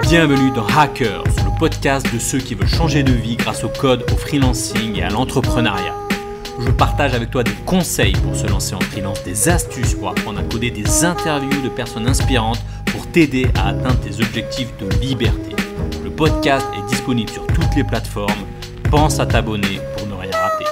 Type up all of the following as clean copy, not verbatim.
Bienvenue dans Hackers, le podcast de ceux qui veulent changer de vie grâce au code, au freelancing et à l'entrepreneuriat. Je partage avec toi des conseils pour se lancer en freelance, des astuces pour apprendre à coder, des interviews de personnes inspirantes pour t'aider à atteindre tes objectifs de liberté. Le podcast est disponible sur toutes les plateformes. Pense à t'abonner pour ne rien rater.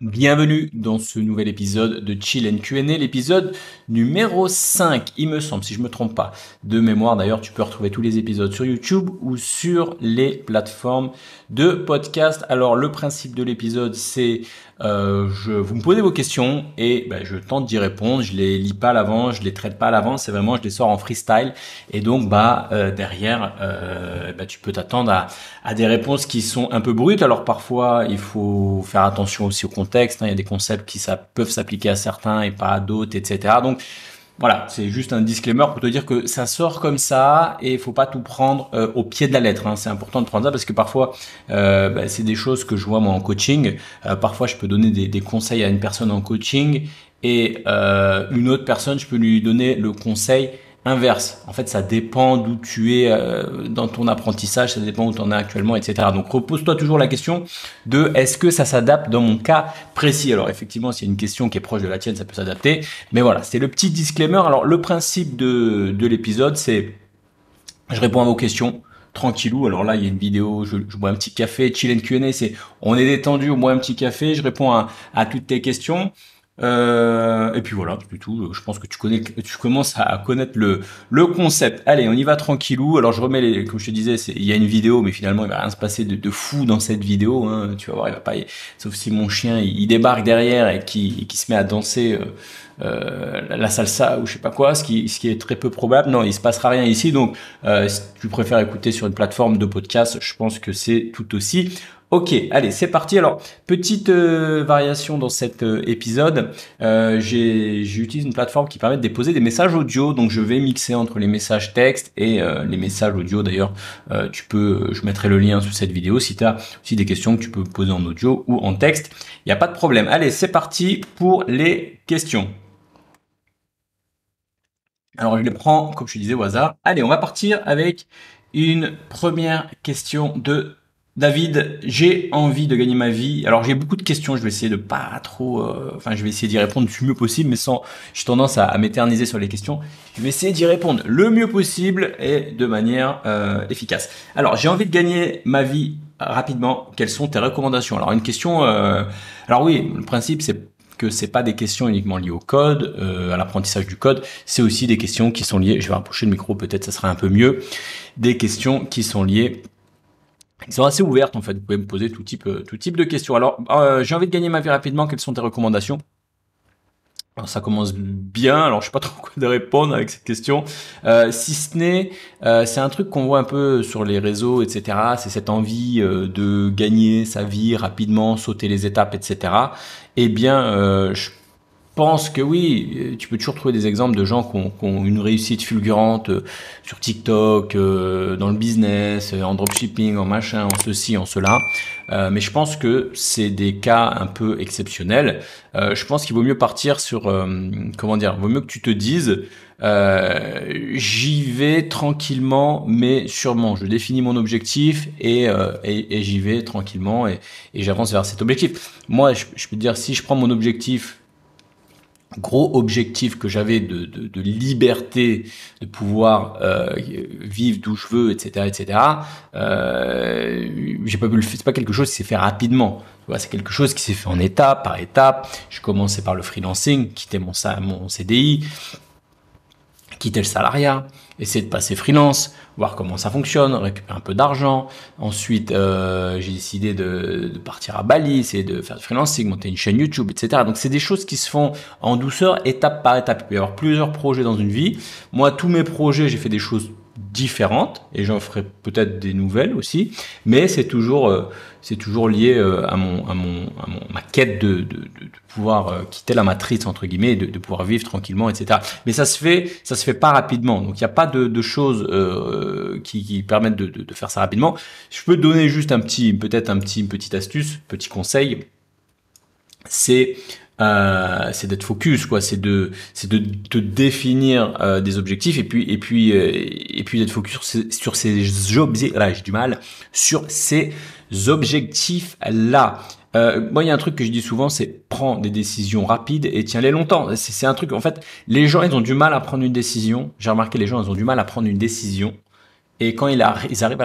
Bienvenue dans ce nouvel épisode de Chill & Q&A, l'épisode numéro 5, il me semble, si je me trompe pas. De mémoire, d'ailleurs, tu peux retrouver tous les épisodes sur YouTube ou sur les plateformes de podcast. Alors, le principe de l'épisode, c'est vous me posez vos questions et je tente d'y répondre. Je les lis pas à l'avance, je les traite pas à l'avance, c'est vraiment je les sors en freestyle. Et donc derrière, tu peux t'attendre à des réponses qui sont un peu brutes. Alors parfois, il faut faire attention aussi au contexte. Il y a des concepts qui peuvent s'appliquer à certains et pas à d'autres, etc. Donc voilà, c'est juste un disclaimer pour te dire que ça sort comme ça et il faut pas tout prendre au pied de la lettre. C'est important de prendre ça parce que parfois, c'est des choses que je vois moi en coaching. Parfois, je peux donner des conseils à une personne en coaching et une autre personne, je peux lui donner le conseil inverse. En fait, ça dépend d'où tu es dans ton apprentissage, ça dépend où tu en es actuellement, etc. Donc, repose-toi toujours la question de est-ce que ça s'adapte dans mon cas précis. Alors, effectivement, s'il y a une question qui est proche de la tienne, ça peut s'adapter. Mais voilà, c'est le petit disclaimer. Alors, le principe de l'épisode, c'est je réponds à vos questions tranquillou. Alors là, il y a une vidéo, je bois un petit café, Chill & Q&A, c'est on est détendu, on boit un petit café, je réponds à toutes tes questions. Et puis voilà, c'est tout. Je pense que tu commences à connaître le concept. Allez, on y va tranquillou. Alors je remets comme je te disais, il y a une vidéo, mais finalement il va rien se passer de fou dans cette vidéo. Tu vas voir, il va pas, sauf si mon chien il débarque derrière et qui se met à danser la salsa ou je sais pas quoi, ce qui est très peu probable. Non, il se passera rien ici. Donc, si tu préfères écouter sur une plateforme de podcast, je pense que c'est tout aussi. Ok, allez, c'est parti. Alors, petite variation dans cet épisode. J'utilise une plateforme qui permet de déposer des messages audio. Donc, je vais mixer entre les messages texte et les messages audio. D'ailleurs, je mettrai le lien sous cette vidéo si tu as aussi des questions que tu peux poser en audio ou en texte. Il n'y a pas de problème. Allez, c'est parti pour les questions. Alors, je les prends, comme je te disais, au hasard. Allez, on va partir avec une première question de David. J'ai envie de gagner ma vie. Alors, j'ai beaucoup de questions. Je vais essayer de pas trop... je vais essayer d'y répondre du mieux possible, mais j'ai tendance à m'éterniser sur les questions. Je vais essayer d'y répondre le mieux possible et de manière efficace. Alors, j'ai envie de gagner ma vie rapidement. Quelles sont tes recommandations? Alors, une question... Alors oui, le principe, c'est que c'est pas des questions uniquement liées au code, à l'apprentissage du code, c'est aussi des questions qui sont liées, je vais rapprocher le micro, peut-être ça sera un peu mieux, des questions qui sont liées, qui sont assez ouvertes en fait, vous pouvez me poser tout type de questions. Alors, j'ai envie de gagner ma vie rapidement, quelles sont tes recommandations? Alors, ça commence bien, alors je sais pas trop quoi de répondre avec cette question, si ce n'est, c'est un truc qu'on voit un peu sur les réseaux, etc. C'est cette envie de gagner sa vie rapidement, sauter les étapes, etc. Eh bien, je pense que oui, tu peux toujours trouver des exemples de gens qui ont une réussite fulgurante sur TikTok, dans le business, en dropshipping, en machin, en ceci, en cela. Mais je pense que c'est des cas un peu exceptionnels. Je pense qu'il vaut mieux partir sur, vaut mieux que tu te dises, j'y vais tranquillement, mais sûrement. Je définis mon objectif et j'y vais tranquillement et j'avance vers cet objectif. Moi, je peux te dire, si je prends mon objectif, gros objectif que j'avais de liberté, de pouvoir vivre d'où je veux, etc. J'ai pas pu le faire. C'est pas quelque chose qui s'est fait rapidement. Tu vois, c'est quelque chose qui s'est fait en étape par étape. Je commençais par le freelancing, quitter mon CDI, quitter le salariat, essayer de passer freelance, voir comment ça fonctionne, récupérer un peu d'argent. Ensuite, j'ai décidé de partir à Bali, essayer de faire du freelancing, monter une chaîne YouTube, etc. Donc, c'est des choses qui se font en douceur, étape par étape. Il peut y avoir plusieurs projets dans une vie. Moi, tous mes projets, j'ai fait des choses différentes et j'en ferai peut-être des nouvelles aussi, mais c'est toujours lié à ma quête de pouvoir quitter la matrice entre guillemets, de pouvoir vivre tranquillement, etc. Mais ça se fait pas rapidement, donc il n'y a pas de choses qui permettent de faire ça rapidement. Je peux te donner juste une petite astuce, petit conseil, c'est c'est d'être focus, quoi. C'est de te définir des objectifs et puis d'être focus sur ces objectifs. Là, j'ai du mal sur ces objectifs là. Moi, il y a un truc que je dis souvent, c'est prends des décisions rapides et tiens-les longtemps. C'est un truc, en fait, les gens, ils ont du mal à prendre une décision. J'ai remarqué, les gens, ils ont du mal à prendre une décision. Et quand ils arrivent à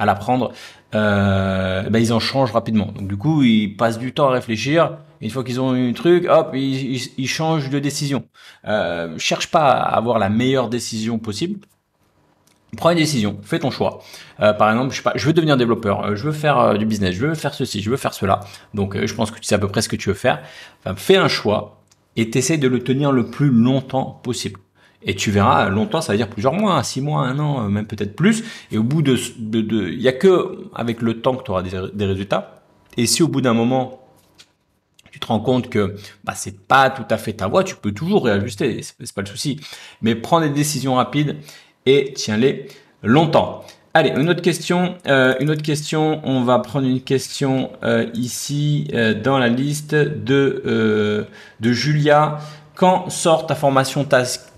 la prendre, ben ils en changent rapidement. Donc du coup, ils passent du temps à réfléchir. Une fois qu'ils ont eu un truc, hop, ils changent de décision. Cherche pas à avoir la meilleure décision possible. Prends une décision, fais ton choix. Par exemple, je sais pas, je veux devenir développeur, je veux faire du business, je veux faire ceci, je veux faire cela. Donc, je pense que tu sais à peu près ce que tu veux faire. Enfin, fais un choix et t'essayes de le tenir le plus longtemps possible. Et tu verras, longtemps, ça veut dire plusieurs mois, 6 mois, 1 an, même peut-être plus. Et au bout il y a que avec le temps que tu auras des résultats. Et si au bout d'un moment, tu te rends compte que bah, c'est pas tout à fait ta voie, tu peux toujours réajuster, c'est pas le souci. Mais prends des décisions rapides et tiens-les longtemps. Allez, une autre question. On va prendre une question ici dans la liste de Julia. Quand sort ta formation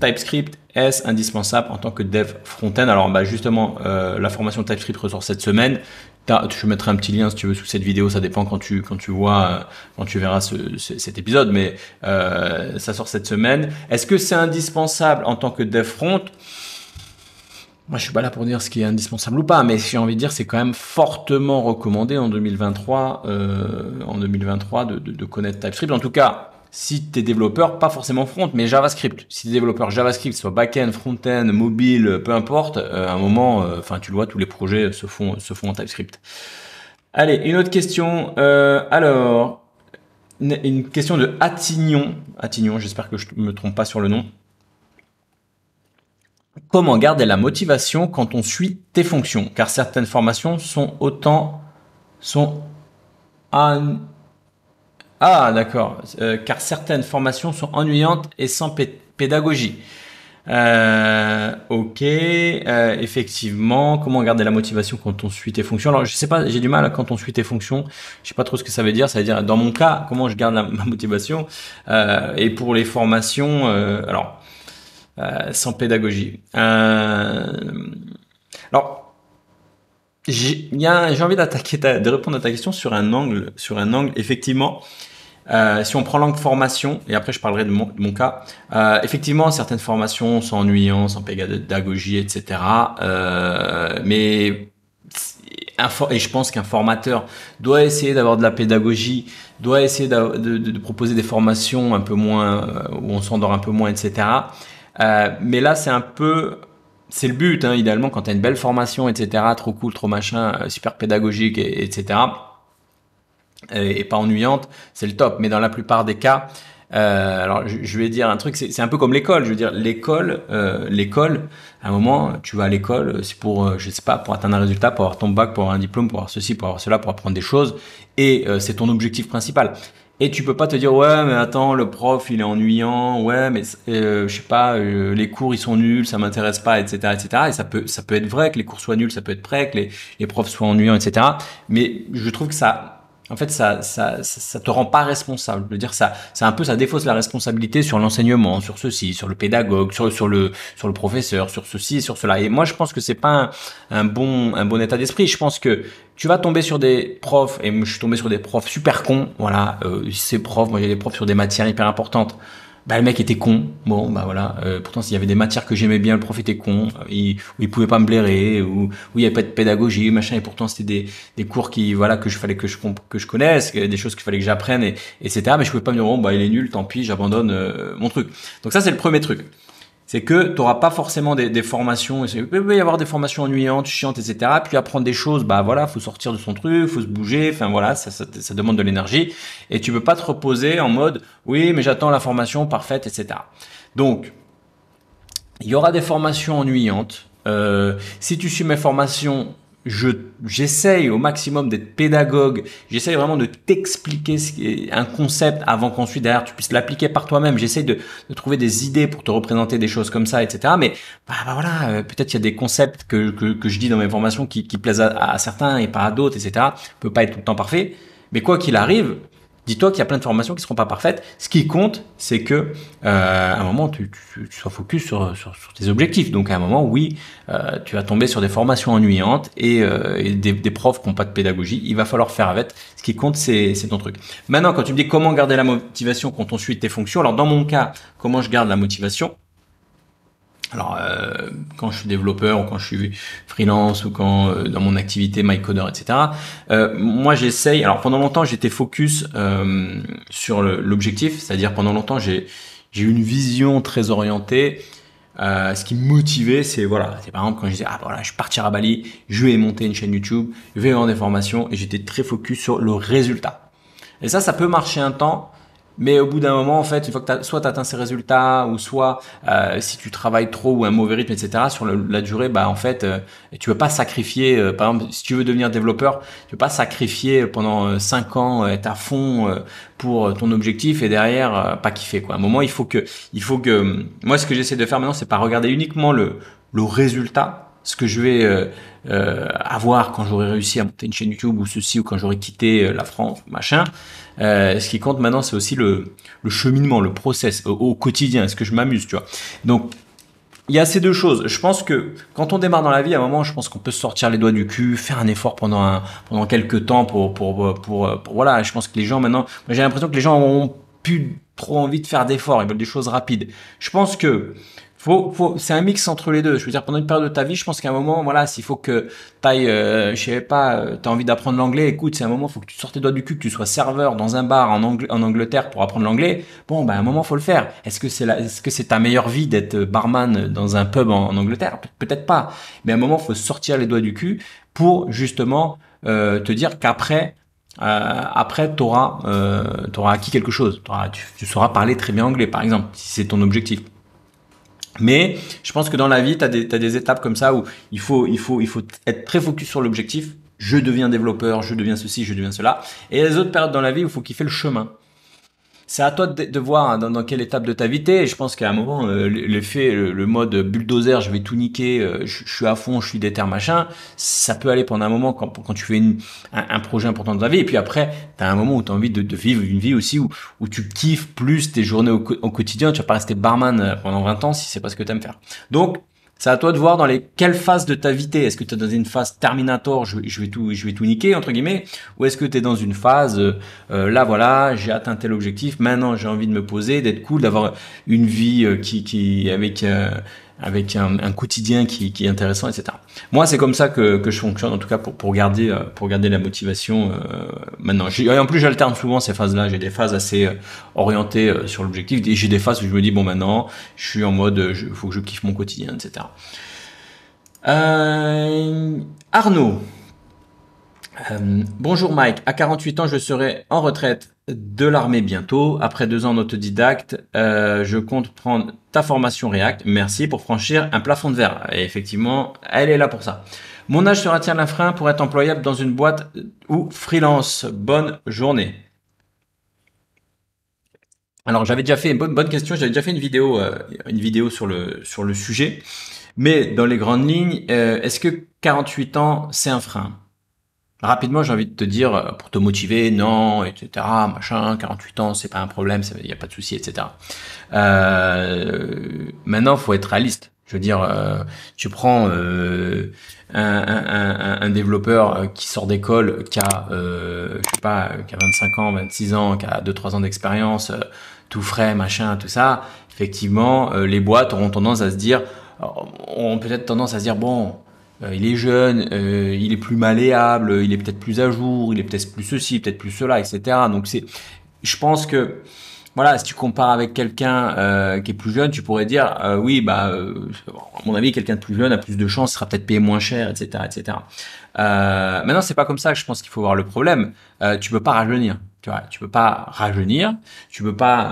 TypeScript, est-ce indispensable en tant que dev front-end? Alors bah justement, la formation TypeScript ressort cette semaine. Je mettrai un petit lien si tu veux sous cette vidéo, ça dépend quand tu vois, quand tu verras cet épisode, mais ça sort cette semaine. Est-ce que c'est indispensable en tant que dev front? Moi, je suis pas là pour dire ce qui est indispensable ou pas, mais j'ai envie de dire, c'est quand même fortement recommandé en 2023, de connaître TypeScript. En tout cas, si tu es développeur, pas forcément front, mais JavaScript. Si tu es développeur JavaScript, soit back-end, front-end, mobile, peu importe, à un moment, enfin, tu le vois, tous les projets se font en TypeScript. Allez, une autre question. Alors, une question de Attignon. Attignon, j'espère que je me trompe pas sur le nom. Comment garder la motivation quand on suit tes fonctions? Car certaines formations d'accord. Car certaines formations sont ennuyantes et sans pédagogie. Ok. Effectivement. Comment garder la motivation quand on suit tes fonctions? Alors, je sais pas, j'ai du mal quand on suit tes fonctions. Je sais pas trop ce que ça veut dire. Ça veut dire, dans mon cas, comment je garde ma motivation. Et pour les formations, alors. Sans pédagogie. Alors, j'ai envie de répondre à ta question sur un angle. Effectivement, si on prend l'angle formation, et après je parlerai de mon cas, effectivement, certaines formations sont ennuyantes, sans pédagogie, etc. Mais et je pense qu'un formateur doit essayer d'avoir de la pédagogie, doit essayer de proposer des formations un peu moins où on s'endort un peu moins, etc. Mais là, c'est le but, hein, idéalement, quand tu as une belle formation, etc., trop cool, trop machin, super pédagogique, etc., et pas ennuyante, c'est le top. Mais dans la plupart des cas, alors je vais dire un truc, c'est un peu comme l'école. Je veux dire, l'école, à un moment, tu vas à l'école, c'est pour, je sais pas, pour atteindre un résultat, pour avoir ton bac, pour avoir un diplôme, pour avoir ceci, pour avoir cela, pour apprendre des choses, et c'est ton objectif principal. Et tu peux pas te dire ouais mais attends le prof il est ennuyant, ouais mais je sais pas, les cours ils sont nuls, ça m'intéresse pas, etc. Et ça peut être vrai que les cours soient nuls, ça peut être vrai que les profs soient ennuyants, etc. Mais je trouve que en fait ça te rend pas responsable. Je veux dire, ça défausse la responsabilité sur l'enseignement, sur ceci, sur le pédagogue, sur le professeur, sur ceci, sur cela. Et moi je pense que c'est pas un bon état d'esprit. Je pense que tu vas tomber sur des profs, et je suis tombé sur des profs super cons, voilà, ces profs, moi j'ai des profs sur des matières hyper importantes, bah le mec était con, bon bah voilà, pourtant s'il y avait des matières que j'aimais bien, le prof était con, il pouvait pas me blairer, ou il y avait pas de pédagogie, machin, et pourtant c'était des cours voilà, que je connaisse, des choses qu'il fallait que j'apprenne, etc. Mais je pouvais pas me dire, bon bah il est nul, tant pis, j'abandonne mon truc. Donc ça c'est le premier truc. C'est que tu n'auras pas forcément des formations, il peut y avoir des formations ennuyantes, chiantes, etc. Puis apprendre des choses, bah voilà, faut sortir de son truc, faut se bouger, enfin voilà, ça demande de l'énergie. Et tu peux pas te reposer en mode, oui, mais j'attends la formation parfaite, etc. Donc, il y aura des formations ennuyantes. Si tu suis mes formations, j'essaye au maximum d'être pédagogue, j'essaye vraiment de t'expliquer un concept avant qu'ensuite derrière tu puisses l'appliquer par toi-même. J'essaye de trouver des idées pour te représenter des choses comme ça, etc. Mais bah voilà, peut-être il y a des concepts que je dis dans mes formations qui plaisent à certains et pas à d'autres, etc. Ça peut pas être tout le temps parfait, mais quoi qu'il arrive, Dis-toi qu'il y a plein de formations qui seront pas parfaites. Ce qui compte, c'est que à un moment, tu sois focus sur tes objectifs. Donc à un moment, oui, tu vas tomber sur des formations ennuyantes et des profs qui n'ont pas de pédagogie. Il va falloir faire avec. Ce qui compte, c'est ton truc. Maintenant, quand tu me dis comment garder la motivation quand on suit tes fonctions, alors dans mon cas, comment je garde la motivation? Alors, quand je suis développeur ou quand je suis freelance ou quand dans mon activité MyCoder, etc. Moi, j'essaye. Alors, pendant longtemps, j'étais focus sur l'objectif, c'est-à-dire pendant longtemps, j'ai eu une vision très orientée. Ce qui me motivait, c'est voilà, c'est par exemple quand je disais voilà, je vais partir à Bali, je vais monter une chaîne YouTube, je vais vendre des formations, et j'étais très focus sur le résultat. Et ça peut marcher un temps. Mais au bout d'un moment, en fait, une fois que soit tu atteins ces résultats, ou soit si tu travailles trop ou un mauvais rythme, etc., sur la durée, bah en fait, tu veux pas sacrifier. Par exemple, si tu veux devenir développeur, tu veux pas sacrifier pendant 5 ans, être à fond pour ton objectif et derrière pas kiffer quoi. À un moment, moi, ce que j'essaie de faire maintenant, c'est pas regarder uniquement le résultat, ce que je vais avoir quand j'aurai réussi à monter une chaîne YouTube ou ceci, ou quand j'aurai quitté la France, machin. Ce qui compte maintenant, c'est aussi le cheminement, le process au quotidien. Est-ce que je m'amuse, tu vois? Donc, il y a ces deux choses. Je pense que quand on démarre dans la vie, à un moment, je pense qu'on peut se sortir les doigts du cul, faire un effort pendant quelques temps pour voilà. Je pense que les gens maintenant, moi, j'ai l'impression que les gens ont plus trop envie de faire d'efforts. Ils veulent des choses rapides. Je pense que c'est un mix entre les deux. Je veux dire, pendant une période de ta vie, je pense qu'à un moment, voilà, s'il faut que t'ailles, je sais pas, t'as envie d'apprendre l'anglais, écoute, c'est un moment, faut que tu sortes les doigts du cul, que tu sois serveur dans un bar en Angleterre pour apprendre l'anglais. Bon, à un moment, faut le faire. Est-ce que c'est ta meilleure vie d'être barman dans un pub en Angleterre? Peut-être pas. Mais à un moment, faut sortir les doigts du cul pour justement te dire qu'après, t'auras acquis quelque chose. Tu sauras parler très bien anglais, par exemple, si c'est ton objectif. Mais je pense que dans la vie, t'as des étapes comme ça où il faut être très focus sur l'objectif. Je deviens développeur, je deviens ceci, je deviens cela. Et les autres périodes dans la vie où il faut kiffer le chemin. C'est à toi de voir hein, dans quelle étape de ta vie t'es. Et je pense qu'à un moment, le mode bulldozer, je vais tout niquer, je suis à fond, je suis déter machin, ça peut aller pendant un moment quand tu fais un projet important de ta vie. Et puis après, t'as un moment où t'as envie de vivre une vie aussi où tu kiffes plus tes journées au quotidien. Tu vas pas rester barman pendant 20 ans si c'est pas ce que t'aimes faire. Donc, c'est à toi de voir dans quelles phases de ta vie t'es. Est-ce que tu es dans une phase Terminator, je vais tout niquer entre guillemets, ou est-ce que tu es dans une phase là voilà, j'ai atteint tel objectif, maintenant j'ai envie de me poser, d'être cool, d'avoir une vie qui avec un quotidien qui est intéressant, etc. Moi, c'est comme ça que je fonctionne, en tout cas pour garder la motivation maintenant. Et en plus, j'alterne souvent ces phases-là. J'ai des phases assez orientées sur l'objectif, et j'ai des phases où je me dis bon, maintenant, je suis en mode, faut que je kiffe mon quotidien, etc. Arnaud. Bonjour Mike, à 48 ans je serai en retraite de l'armée bientôt. Après 2 ans en autodidacte, je compte prendre ta formation React. Merci pour franchir un plafond de verre. Et effectivement, elle est là pour ça. Mon âge sera-t-il un frein pour être employable dans une boîte ou freelance? Bonne journée. Alors j'avais déjà fait une bonne question, j'avais déjà fait une vidéo sur le sujet. Mais dans les grandes lignes, est-ce que 48 ans c'est un frein? Rapidement, j'ai envie de te dire, pour te motiver, non, etc., machin, 48 ans, c'est pas un problème, il n'y a pas de souci, etc. Maintenant, faut être réaliste. Je veux dire, tu prends un développeur qui sort d'école, qui a, je sais pas, qui a 25 ans, 26 ans, qui a 2-3 ans d'expérience, tout frais, machin, tout ça. Effectivement, les boîtes auront tendance à se dire, auront peut-être tendance à se dire, bon, il est jeune, il est plus malléable, il est peut-être plus à jour, il est peut-être plus ceci, peut-être plus cela, etc. Donc je pense que, voilà, si tu compares avec quelqu'un qui est plus jeune, tu pourrais dire, oui, à mon avis, quelqu'un de plus jeune a plus de chances, sera peut-être payé moins cher, etc., etc. Maintenant, c'est pas comme ça que je pense qu'il faut voir le problème. Tu peux pas rajeunir. Tu vois, tu peux pas rajeunir, tu peux pas,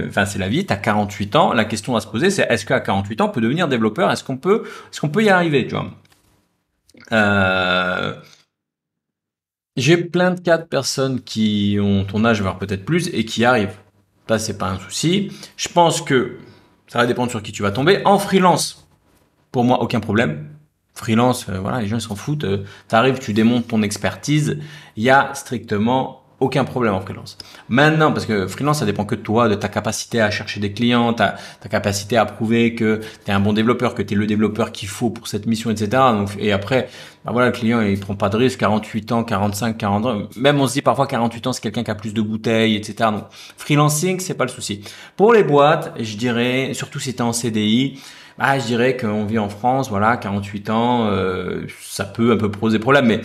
enfin c'est la vie, t'as 48 ans, la question à se poser c'est est-ce qu'à 48 ans on peut devenir développeur, est-ce qu'on peut y arriver, tu vois. J'ai plein de cas de personnes qui ont ton âge, voire peut-être plus, et qui arrivent. Ça, c'est pas un souci. Je pense que ça va dépendre sur qui tu vas tomber. En freelance, pour moi, aucun problème. Freelance, voilà, les gens ils s'en foutent. T'arrives, tu démontes ton expertise. Il y a strictement aucun problème en freelance. Maintenant, parce que freelance, ça dépend que de toi, de ta capacité à chercher des clients, ta capacité à prouver que tu es un bon développeur, que tu es le développeur qu'il faut pour cette mission, etc. Donc, et après, bah voilà, le client, il prend pas de risque, 48 ans, 45, 40 ans. Même on se dit parfois 48 ans, c'est quelqu'un qui a plus de bouteilles, etc. Donc, freelancing, c'est pas le souci. Pour les boîtes, je dirais, surtout si tu es en CDI, bah, je dirais qu'on vit en France, voilà, 48 ans, ça peut un peu poser problème, mais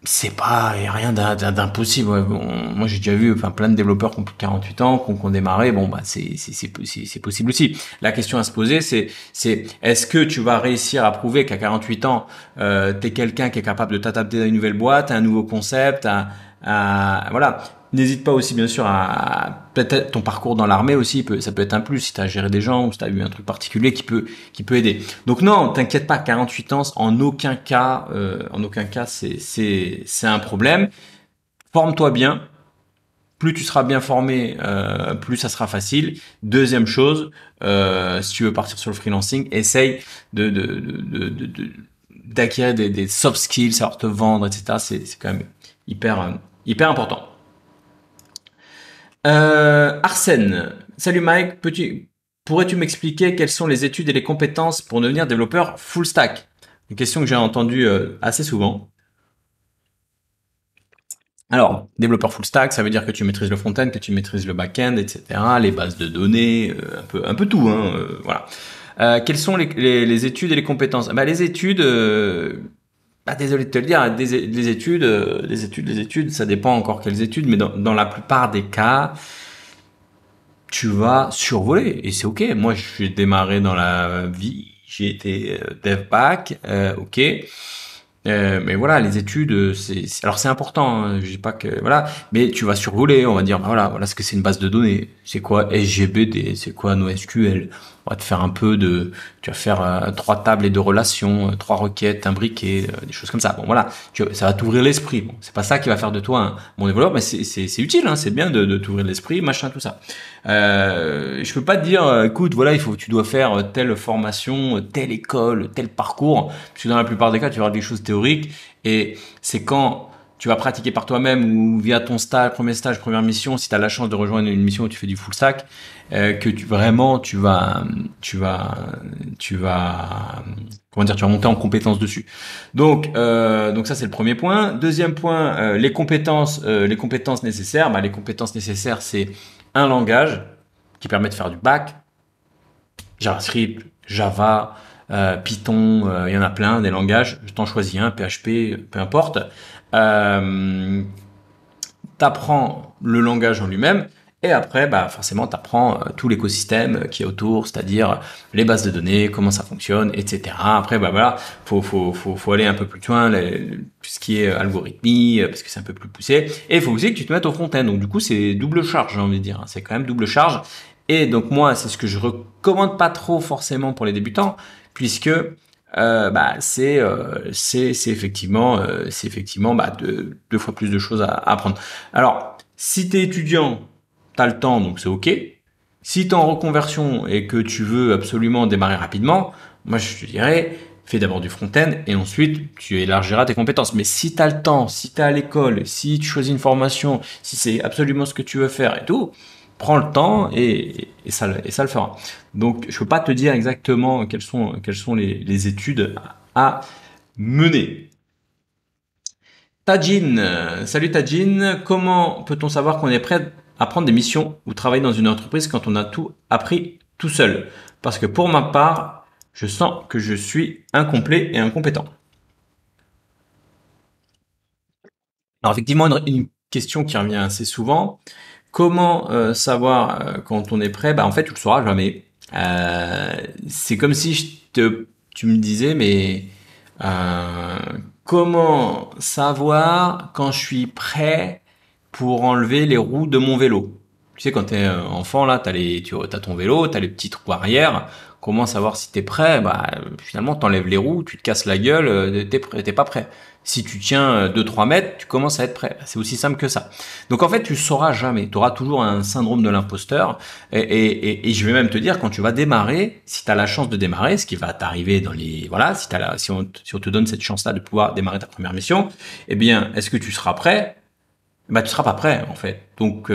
c'est pas y a rien d'impossible. Ouais. Bon, moi j'ai déjà vu plein de développeurs qui ont plus de 48 ans, qui ont démarré. Bon bah c'est possible aussi. La question à se poser c'est est-ce que tu vas réussir à prouver qu'à 48 ans t'es quelqu'un qui est capable de t'adapter à une nouvelle boîte, à un nouveau concept, voilà. N'hésite pas aussi bien sûr à peut-être ton parcours dans l'armée aussi, ça peut être un plus si tu as géré des gens ou si tu as eu un truc particulier qui peut aider. Donc non, t'inquiète pas, 48 ans en aucun cas c'est un problème. Forme-toi bien. Plus tu seras bien formé, plus ça sera facile. Deuxième chose, si tu veux partir sur le freelancing, essaye d'acquérir des soft skills, savoir te vendre, etc. C'est quand même hyper important. Arsène, salut Mike, pourrais-tu m'expliquer quelles sont les études et les compétences pour devenir développeur full stack? Une question que j'ai entendue assez souvent. Alors, développeur full stack, ça veut dire que tu maîtrises le front-end, que tu maîtrises le back-end, etc., les bases de données, un peu tout, hein, voilà. Quelles sont les études et les compétences? Bah, les études, désolé de te le dire, les études, ça dépend encore quelles études, mais dans la plupart des cas, tu vas survoler et c'est ok. Moi, j'ai démarré dans la vie, j'ai été dev back, ok. Mais voilà, les études, alors c'est important. Hein, je dis pas que voilà, mais tu vas survoler. On va dire, bah voilà ce que c'est une base de données. C'est quoi SGBD? C'est quoi NoSQL? On va te faire tu vas faire 3 tables et 2 relations, 3 requêtes, un briquet, des choses comme ça. Bon voilà, ça va t'ouvrir l'esprit. Bon, c'est pas ça qui va faire de toi un bon développeur, mais c'est utile. Hein, c'est bien de t'ouvrir l'esprit, machin, tout ça. Je peux pas te dire, écoute, voilà, tu dois faire telle formation, telle école, tel parcours, parce que dans la plupart des cas, tu vas avoir des choses théoriques, et c'est quand tu vas pratiquer par toi-même ou via ton stage, première mission, si tu as la chance de rejoindre une mission où tu fais du full stack, que tu vas monter en compétence dessus. Donc ça c'est le premier point. Deuxième point, les compétences nécessaires. Les compétences nécessaires, c'est un langage qui permet de faire du back, JavaScript, Java, Python, il y en a plein, des langages. Je t'en choisis un, PHP, peu importe. T'apprends le langage en lui-même. Et après, forcément, tu apprends tout l'écosystème qui est autour, c'est-à-dire les bases de données, comment ça fonctionne, etc. Après, voilà, faut aller un peu plus loin, tout ce qui est algorithmie, parce que c'est un peu plus poussé. Et il faut aussi que tu te mettes au front-end. Donc, du coup, c'est double charge, j'ai envie de dire. C'est quand même double charge. Et donc, moi, c'est ce que je recommande pas trop forcément pour les débutants, puisque c'est effectivement deux fois plus de choses à apprendre. Alors, si tu es étudiant, t'as le temps, donc c'est ok. Si t'es en reconversion et que tu veux absolument démarrer rapidement, moi je te dirais, fais d'abord du front-end et ensuite tu élargiras tes compétences. Mais si t'as le temps, si t'es à l'école, si tu choisis une formation, si c'est absolument ce que tu veux faire et tout, prends le temps et ça le fera. Donc je peux pas te dire exactement quelles sont les études à mener. Tajin, salut Tajin, comment peut-on savoir qu'on est prêt à prendre des missions ou travailler dans une entreprise quand on a tout appris tout seul? Parce que pour ma part, je sens que je suis incomplet et incompétent. Alors effectivement, une question qui revient assez souvent. Comment savoir quand on est prêt? En fait, tu le sauras jamais. C'est comme si tu me disais, mais euh, comment savoir quand je suis prêt pour enlever les roues de mon vélo? Tu sais, quand t'es enfant, là, t'as ton vélo, t'as les petits trous arrière. Comment savoir si t'es prêt? Finalement, t'enlèves les roues, tu te casses la gueule, t'es pas prêt. Si tu tiens 2-3 mètres, tu commences à être prêt. C'est aussi simple que ça. Donc en fait, tu sauras jamais. Tu auras toujours un syndrome de l'imposteur. Et je vais même te dire, quand tu vas démarrer, si tu as la chance de démarrer, ce qui va t'arriver voilà, si on te donne cette chance-là de pouvoir démarrer ta première mission, eh bien, est-ce que tu seras prêt? bah tu seras pas prêt en fait. Donc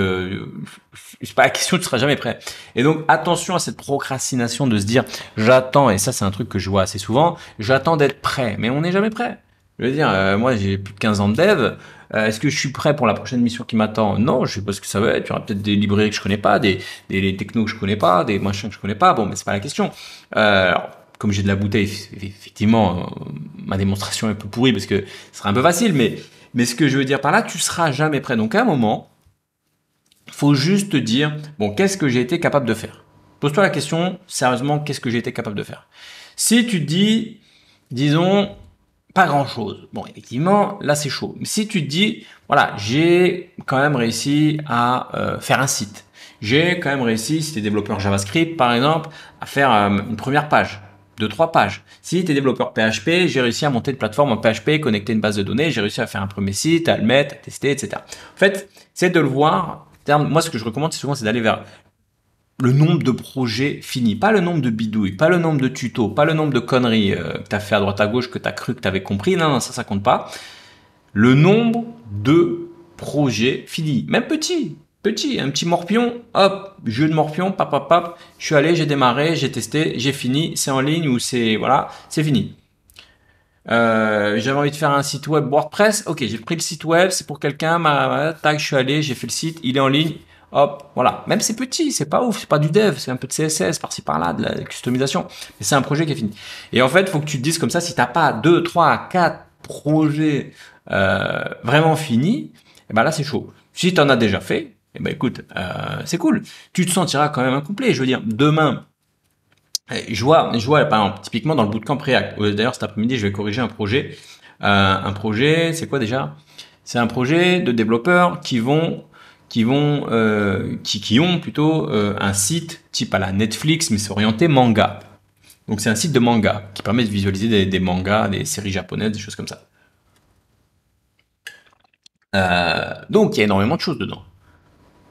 c'est pas la question, tu seras jamais prêt. Et donc attention à cette procrastination de se dire j'attends, et ça c'est un truc que je vois assez souvent, j'attends d'être prêt, mais on n'est jamais prêt. Je veux dire, moi j'ai plus de 15 ans de dev, est-ce que je suis prêt pour la prochaine mission qui m'attend? Non, je sais pas ce que ça va être, il y aura peut-être des librairies que je connais pas, des technos que je connais pas, des machins que je connais pas, bon mais c'est pas la question. Alors, comme j'ai de la bouteille, effectivement, ma démonstration est un peu pourrie parce que ce serait un peu facile, mais ce que je veux dire par là, tu seras jamais prêt. Donc à un moment, faut juste te dire, bon, qu'est-ce que j'ai été capable de faire? Pose-toi la question, sérieusement, qu'est-ce que j'ai été capable de faire? Si tu te dis, disons, pas grand-chose. Bon, effectivement, là c'est chaud. Mais si tu te dis, voilà, j'ai quand même réussi à faire un site. J'ai quand même réussi, si tu es développeur JavaScript par exemple, à faire une première page, deux, trois pages. Si tu es développeur PHP, j'ai réussi à monter une plateforme en PHP, connecter une base de données, j'ai réussi à faire un premier site, à le mettre, à tester, etc. En fait, c'est de le voir. Moi, ce que je recommande souvent, c'est d'aller vers le nombre de projets finis, pas le nombre de bidouilles, pas le nombre de tutos, pas le nombre de conneries que tu as fait à droite à gauche, que tu as cru que tu avais compris. Non, non, ça compte pas. Le nombre de projets finis, même petit, un petit morpion, hop, jeu de morpion, pap, pap, pap, je suis allé, j'ai démarré, j'ai testé, j'ai fini, c'est en ligne ou c'est, voilà, c'est fini. J'avais envie de faire un site web WordPress, ok, j'ai pris le site web, c'est pour quelqu'un, tac, je suis allé, j'ai fait le site, il est en ligne, hop, voilà. Même c'est petit, c'est pas ouf, c'est pas du dev, c'est un peu de CSS par-ci par-là, de la customisation, mais c'est un projet qui est fini. Et en fait, faut que tu te dises comme ça, si t'as pas 2, 3, 4 projets vraiment finis, et ben là c'est chaud. Si t'en as déjà fait, eh ben écoute, c'est cool. Tu te sentiras quand même incomplet. Je veux dire, demain, je vois, par exemple, typiquement dans le bootcamp React. D'ailleurs, cet après-midi, je vais corriger un projet. Un projet, c'est quoi déjà? C'est un projet de développeurs qui ont plutôt un site type à la Netflix, mais c'est orienté manga. Donc c'est un site de manga qui permet de visualiser des mangas, des séries japonaises, des choses comme ça. Donc il y a énormément de choses dedans.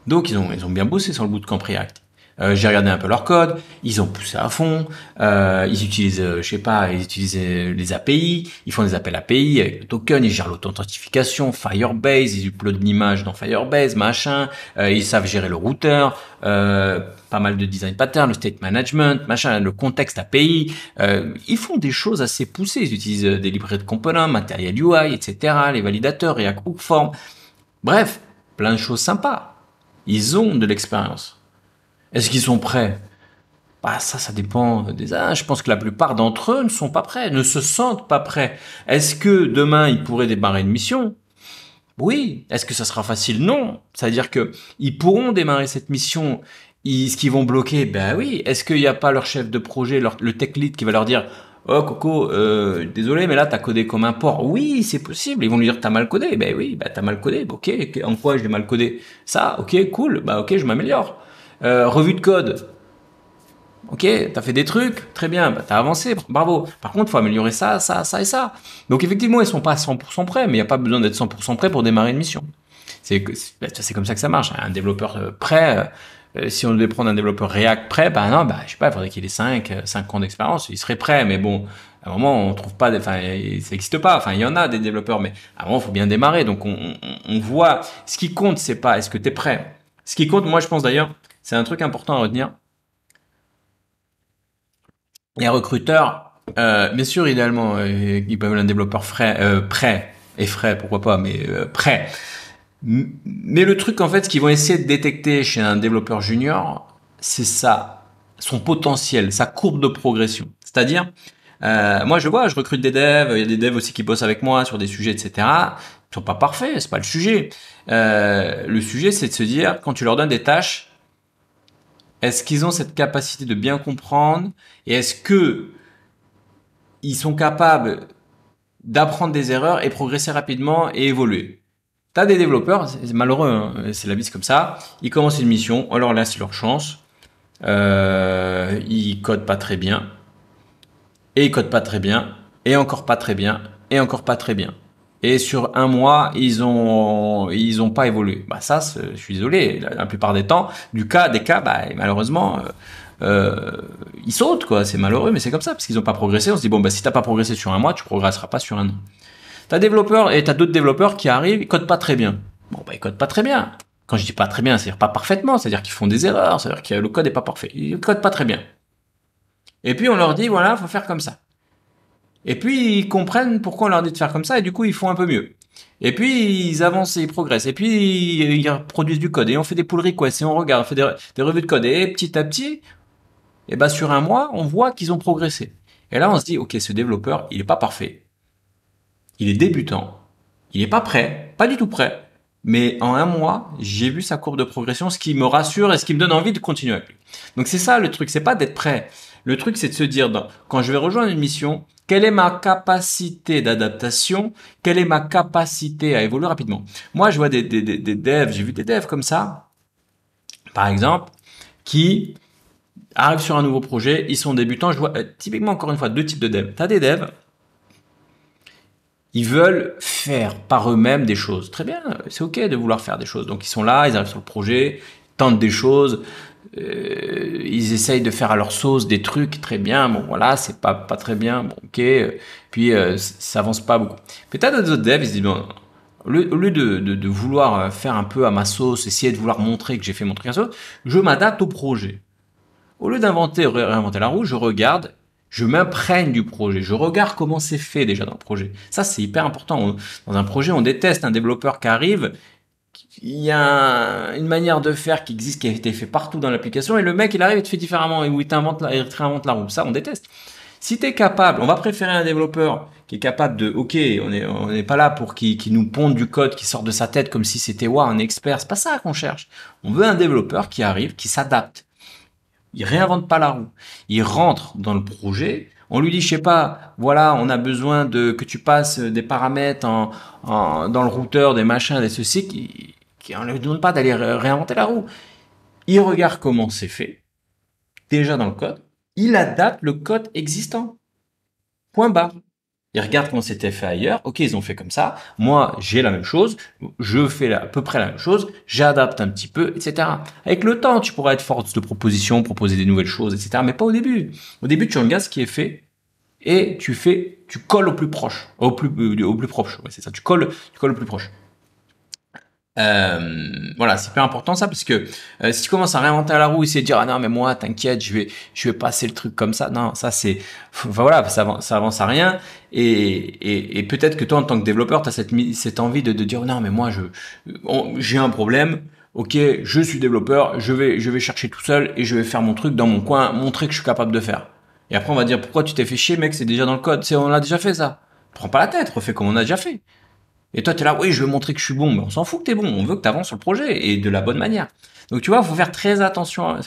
Donc ils ont bien bossé sur le bootcamp React. J'ai regardé un peu leur code, ils ont poussé à fond, ils utilisent, je sais pas, ils utilisent les API, ils font des appels API avec le token, ils gèrent l'authentification, Firebase, ils uploadent l'image dans Firebase, machin, ils savent gérer le routeur, pas mal de design pattern, le state management, machin, le contexte API, ils font des choses assez poussées, ils utilisent des librairies de components, Material UI, etc., les validateurs, React Hook Form, bref, plein de choses sympas. Ils ont de l'expérience. Est-ce qu'ils sont prêts? Bah ça dépend des âges. Je pense que la plupart d'entre eux ne sont pas prêts, ne se sentent pas prêts. Est-ce que demain ils pourraient démarrer une mission? Oui. Est-ce que ça sera facile? Non. C'est-à-dire que ils pourront démarrer cette mission. Ce qu'ils vont bloquer, ben oui. Est-ce qu'il n'y a pas leur chef de projet, le tech lead qui va leur dire oh Coco, désolé, mais là t'as codé comme un porc. Oui, c'est possible. Ils vont lui dire t'as mal codé. Ben oui, ben t'as mal codé. Ok, en quoi j'ai mal codé? Ça, ok, cool. Bah ok, je m'améliore. Revue de code. Ok, t'as fait des trucs, très bien, bah, t'as avancé, bravo. Par contre, faut améliorer ça, ça, ça et ça. Donc effectivement, ils sont pas à 100% prêts, mais il n'y a pas besoin d'être 100% prêt pour démarrer une mission. C'est comme ça que ça marche. Un développeur prêt, si on devait prendre un développeur React prêt, bah non, bah je sais pas, il faudrait qu'il ait 5 ans d'expérience, il serait prêt, mais bon, à un moment, on trouve pas, enfin, ça n'existe pas. Enfin, il y en a des développeurs, mais à un moment, il faut bien démarrer. Donc on voit, ce qui compte, c'est pas est-ce que t'es prêt. Ce qui compte, moi je pense d'ailleurs, c'est un truc important à retenir. Les recruteurs, bien sûr, idéalement, ils peuvent un développeur prêt et frais, pourquoi pas, mais prêt. Mais le truc, en fait, ce qu'ils vont essayer de détecter chez un développeur junior, c'est ça, son potentiel, sa courbe de progression. C'est-à-dire, moi, je recrute des devs, il y a des devs aussi qui bossent avec moi sur des sujets, etc. Ils sont pas parfaits, c'est pas le sujet. Le sujet, c'est de se dire, quand tu leur donnes des tâches, est-ce qu'ils ont cette capacité de bien comprendre et est-ce que ils sont capables d'apprendre des erreurs et progresser rapidement et évoluer? T'as des développeurs, c'est malheureux, hein, c'est la vie, c'est comme ça. Ils commencent une mission, on leur laisse leur chance. Ils codent pas très bien et ils codent pas très bien et encore pas très bien et encore pas très bien. Et sur un mois, ils ont pas évolué. Bah ça, je suis désolé. La plupart des temps, des cas, bah malheureusement, ils sautent quoi. C'est malheureux, mais c'est comme ça parce qu'ils ont pas progressé. On se dit bon bah si t'as pas progressé sur un mois, tu progresseras pas sur un an. T'as d'autres développeurs qui arrivent, ils codent pas très bien. Bon, bah, ils codent pas très bien. Quand je dis pas très bien, c'est-à-dire pas parfaitement, c'est-à-dire qu'ils font des erreurs, c'est-à-dire que le code est pas parfait. Ils codent pas très bien. Et puis on leur dit, voilà, faut faire comme ça. Et puis ils comprennent pourquoi on leur dit de faire comme ça, et du coup ils font un peu mieux. Et puis ils avancent et ils progressent. Et puis ils produisent du code. Et on fait des pull requests, et on regarde, on fait des revues de code. Et petit à petit, et ben sur un mois, on voit qu'ils ont progressé. Et là on se dit, ok, ce développeur, il est pas parfait. Il est débutant. Il est pas prêt, pas du tout prêt. Mais en un mois, j'ai vu sa courbe de progression, ce qui me rassure et ce qui me donne envie de continuer avec lui. Donc c'est ça le truc, c'est pas d'être prêt. Le truc, c'est de se dire, quand je vais rejoindre une mission, quelle est ma capacité d'adaptation? Quelle est ma capacité à évoluer rapidement? Moi, je vois des devs, j'ai vu des devs comme ça, par exemple, qui arrivent sur un nouveau projet, ils sont débutants. Je vois typiquement, encore une fois, deux types de devs. Tu as des devs, ils veulent faire par eux-mêmes des choses. Très bien, c'est ok de vouloir faire des choses. Donc ils sont là, ils arrivent sur le projet, tentent des choses, ils essayent de faire à leur sauce des trucs. Très bien, bon voilà, c'est pas très bien, bon ok. Puis ça avance pas beaucoup. Peut-être d'autres devs, ils se disent bon, au lieu de vouloir faire un peu à ma sauce, essayer de vouloir montrer que j'ai fait mon truc à sauce, je m'adapte au projet. Au lieu d'inventer, réinventer la roue, je regarde, je m'imprègne du projet, je regarde comment c'est fait déjà dans le projet. Ça, c'est hyper important. Dans un projet, on déteste un développeur qui arrive, il y a une manière de faire qui existe, qui a été fait partout dans l'application, et le mec, il arrive et te fait différemment, et où il réinvente la roue. Ça, on déteste. Si tu es capable, on va préférer un développeur qui est capable de, ok, on n'est pas là pour qu'il nous ponde du code qui sort de sa tête comme si c'était, un expert. C'est pas ça qu'on cherche. On veut un développeur qui arrive, qui s'adapte. Il réinvente pas la roue. Il rentre dans le projet. On lui dit, je sais pas, voilà, on a besoin que tu passes des paramètres dans le routeur, des machins, des ceci, on ne lui demande pas d'aller réinventer la roue. Il regarde comment c'est fait, déjà dans le code. Il adapte le code existant. Point barre. Ils regardent comment c'était fait ailleurs. Ok, ils ont fait comme ça. Moi, j'ai la même chose. Je fais à peu près la même chose. J'adapte un petit peu, etc. Avec le temps, tu pourras être force de proposition, proposer des nouvelles choses, etc. Mais pas au début. Au début, tu regardes ce qui est fait et tu colles au plus proche, au plus proche. Ouais, c'est ça. Tu colles au plus proche. Voilà, c'est hyper important ça parce que si tu commences à réinventer la roue, essayer de dire ah non mais moi t'inquiète, je vais passer le truc comme ça. Non, ça c'est, enfin, voilà, ça avance à rien. Et peut-être que toi en tant que développeur, t'as cette envie de dire non mais moi j'ai un problème. Ok, je suis développeur, je vais chercher tout seul et je vais faire mon truc dans mon coin, montrer que je suis capable de faire. Et après on va dire pourquoi tu t'es fait chier mec, c'est déjà dans le code, on l'a déjà fait ça. Prends pas la tête, refais comme on a déjà fait. Et toi, tu es là, oui, je veux montrer que je suis bon, mais on s'en fout que tu es bon, on veut que tu avances sur le projet et de la bonne manière. Donc tu vois, il faut faire très attention,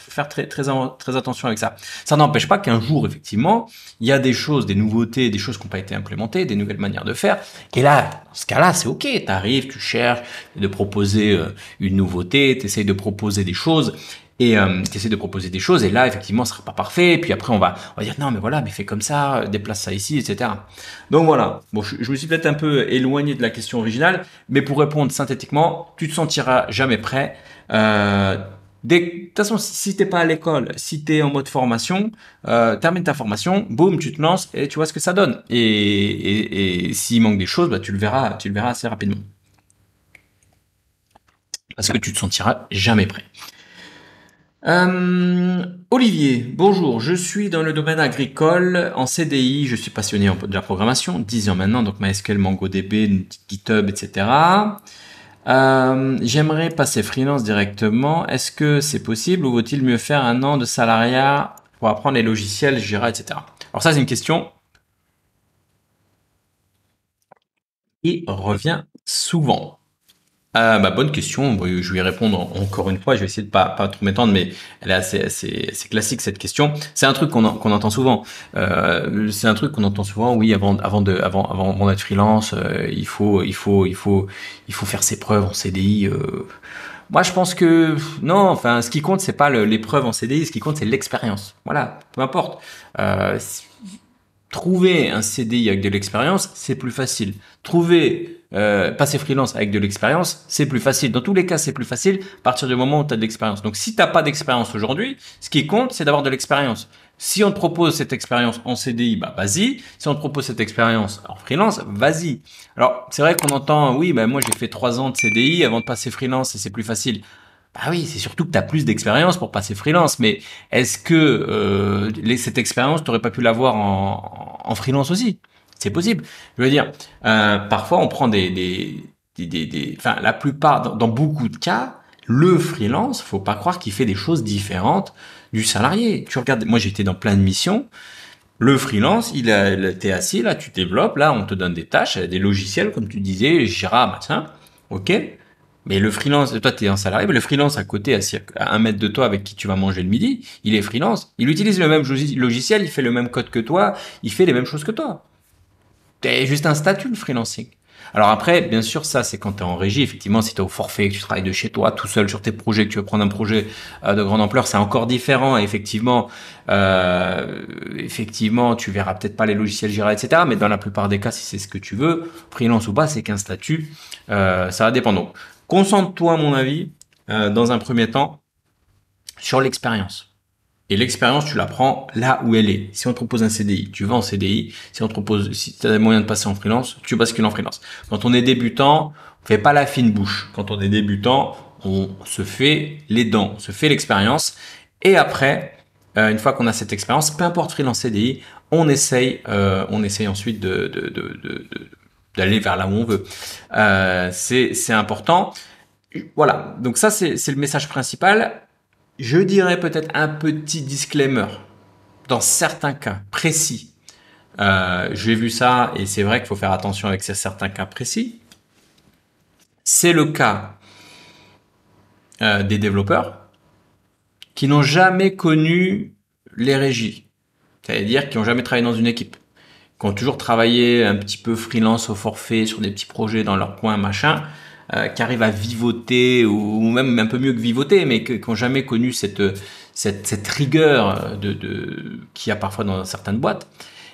très attention avec ça. Ça n'empêche pas qu'un jour, effectivement, il y a des choses, des nouveautés, des choses qui n'ont pas été implémentées, des nouvelles manières de faire. Et là, dans ce cas-là, c'est ok. Tu arrives, tu cherches de proposer une nouveauté, tu essayes de proposer des choses. Et tu essaies de proposer des choses, et là, effectivement, ce sera pas parfait. Et puis après, on va dire, non, mais voilà, mais fais comme ça, déplace ça ici, etc. Donc voilà. Bon, je me suis peut-être un peu éloigné de la question originale, mais pour répondre synthétiquement, tu te sentiras jamais prêt. De toute façon, si t'es pas à l'école, si t'es en mode formation, termine ta formation, boum, tu te lances et tu vois ce que ça donne. Et s'il manque des choses, bah, tu le verras assez rapidement. Parce que tu te sentiras jamais prêt. Olivier, bonjour, je suis dans le domaine agricole en CDI, je suis passionné de la programmation, 10 ans maintenant, donc MySQL, MongoDB, GitHub, etc. J'aimerais passer freelance directement, est-ce que c'est possible ou vaut-il mieux faire un an de salariat pour apprendre les logiciels, Jira, etc. Alors ça c'est une question qui revient souvent. Bonne question. Bon, je vais y répondre encore une fois. Je vais essayer de pas trop m'étendre, mais elle est assez classique cette question. C'est un truc qu'on entend souvent. C'est un truc qu'on entend souvent. Oui, avant d'être freelance, il faut faire ses preuves en CDI. Moi, je pense que non. Enfin, ce qui compte, c'est pas les preuves en CDI. Ce qui compte, c'est l'expérience. Voilà, peu importe. Trouver un CDI avec de l'expérience, c'est plus facile. Passer freelance avec de l'expérience, c'est plus facile. Dans tous les cas, c'est plus facile à partir du moment où tu as de l'expérience. Donc, si tu n'as pas d'expérience aujourd'hui, ce qui compte, c'est d'avoir de l'expérience. Si on te propose cette expérience en CDI, bah vas-y. Si on te propose cette expérience en freelance, vas-y. Alors, c'est vrai qu'on entend, oui, bah moi j'ai fait 3 ans de CDI avant de passer freelance et c'est plus facile. Bah oui, c'est surtout que tu as plus d'expérience pour passer freelance. Mais est-ce que cette expérience, tu n'aurais pas pu l'avoir en freelance aussi? C'est possible. Je veux dire, parfois on prend enfin la plupart, dans beaucoup de cas, le freelance, faut pas croire qu'il fait des choses différentes du salarié. Tu regardes, moi j'étais dans plein de missions. Le freelance, t'es assis là, tu développes, là on te donne des tâches, des logiciels comme tu disais, Jira, machin, ok. Mais le freelance, toi t'es un salarié, mais le freelance à côté, assis à 1 mètre de toi avec qui tu vas manger le midi, il est freelance. Il utilise le même logiciel, il fait le même code que toi, il fait les mêmes choses que toi. C'est juste un statut, le freelancing. Alors après, bien sûr, ça, c'est quand tu es en régie. Effectivement, si tu es au forfait, que tu travailles de chez toi, tout seul sur tes projets, que tu veux prendre un projet de grande ampleur, c'est encore différent. Et effectivement, tu verras peut-être pas les logiciels Jira, etc. Mais dans la plupart des cas, si c'est ce que tu veux, freelance ou pas, c'est qu'un statut. Ça va dépendre. Donc, concentre-toi, à mon avis, dans un premier temps, sur l'expérience. Et l'expérience, tu la prends là où elle est. Si on te propose un CDI, tu vas en CDI. Si tu as moyen de passer en freelance, tu bascules en freelance. Quand on est débutant, on fait pas la fine bouche. Quand on est débutant, on se fait les dents, on se fait l'expérience. Et après, une fois qu'on a cette expérience, peu importe freelance CDI, on essaye ensuite d'aller vers là où on veut. C'est important. Voilà. Donc ça, c'est le message principal. Je dirais peut-être un petit disclaimer. Dans certains cas précis, j'ai vu ça et c'est vrai qu'il faut faire attention avec ces certains cas précis. C'est le cas des développeurs qui n'ont jamais connu les régies. C'est-à-dire qui n'ont jamais travaillé dans une équipe. Qui ont toujours travaillé un petit peu freelance au forfait sur des petits projets dans leur coin, machin. Qui arrivent à vivoter ou même un peu mieux que vivoter, mais qui n'ont jamais connu cette rigueur qu'il y a parfois dans certaines boîtes,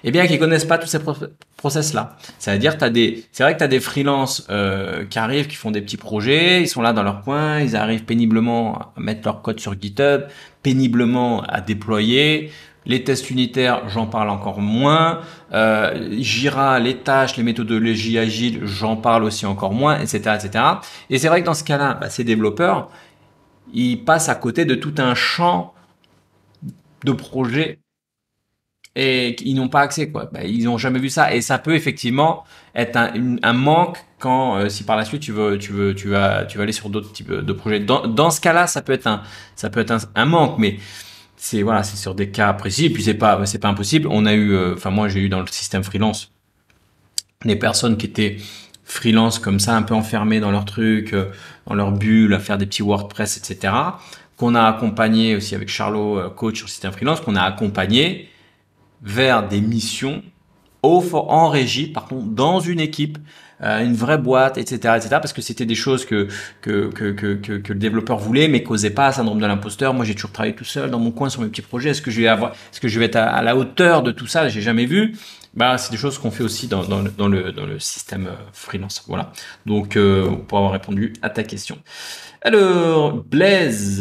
eh bien, qui connaissent pas tous ces process-là. C'est-à-dire, c'est vrai que tu as des freelances qui arrivent, qui font des petits projets, ils sont là dans leur coin, ils arrivent péniblement à mettre leur code sur GitHub, péniblement à déployer. Les tests unitaires, j'en parle encore moins. Jira, les tâches, les méthodologies agiles, j'en parle aussi encore moins, etc., etc. Et c'est vrai que dans ce cas-là, ces développeurs, ils passent à côté de tout un champ de projets et ils n'ont pas accès, quoi. Ils n'ont jamais vu ça et ça peut effectivement être un manque quand si par la suite tu vas aller sur d'autres types de projets. Dans ce cas-là, ça peut être un manque, mais c'est sur des cas précis. Et puis c'est pas impossible. On a eu, moi j'ai eu dans le système freelance des personnes qui étaient freelance comme ça, un peu enfermées dans leur truc, dans leur bulle, à faire des petits WordPress, etc. Qu'on a accompagné aussi avec Charlot, coach sur le système freelance, qu'on a accompagné vers des missions en régie, par contre, dans une équipe, une vraie boîte, etc., etc., parce que c'était des choses que le développeur voulait, mais qu'osait pas, syndrome de l'imposteur. Moi, j'ai toujours travaillé tout seul dans mon coin sur mes petits projets. Est-ce que je vais être à la hauteur de tout ça? J'ai jamais vu. C'est des choses qu'on fait aussi dans le système freelance. Voilà. Donc, pour avoir répondu à ta question. Alors, Blaise,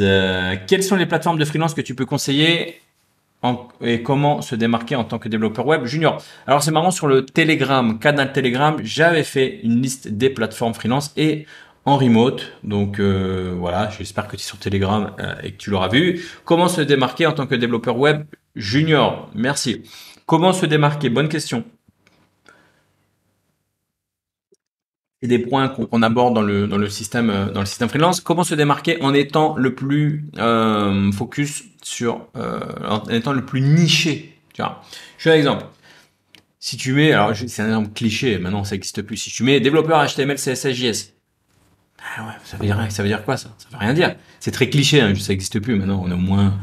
quelles sont les plateformes de freelance que tu peux conseiller et comment se démarquer en tant que développeur web junior? Alors c'est marrant, sur le Telegram, canal Telegram, j'avais fait une liste des plateformes freelance et en remote. Donc voilà, j'espère que tu es sur Telegram et que tu l'auras vu. Comment se démarquer en tant que développeur web junior? Merci. Comment se démarquer? Bonne question. Et des points qu'on aborde dans le système freelance. Comment se démarquer en étant le plus focus sur en étant le plus niché, tu vois. Je fais un exemple. Si tu mets, alors c'est un exemple cliché, maintenant ça n'existe plus. Si tu mets développeur HTML, CSS, JS, ouais, ça veut dire quoi ça? Ça veut rien dire. C'est très cliché, hein, ça n'existe plus. Maintenant on est au moins,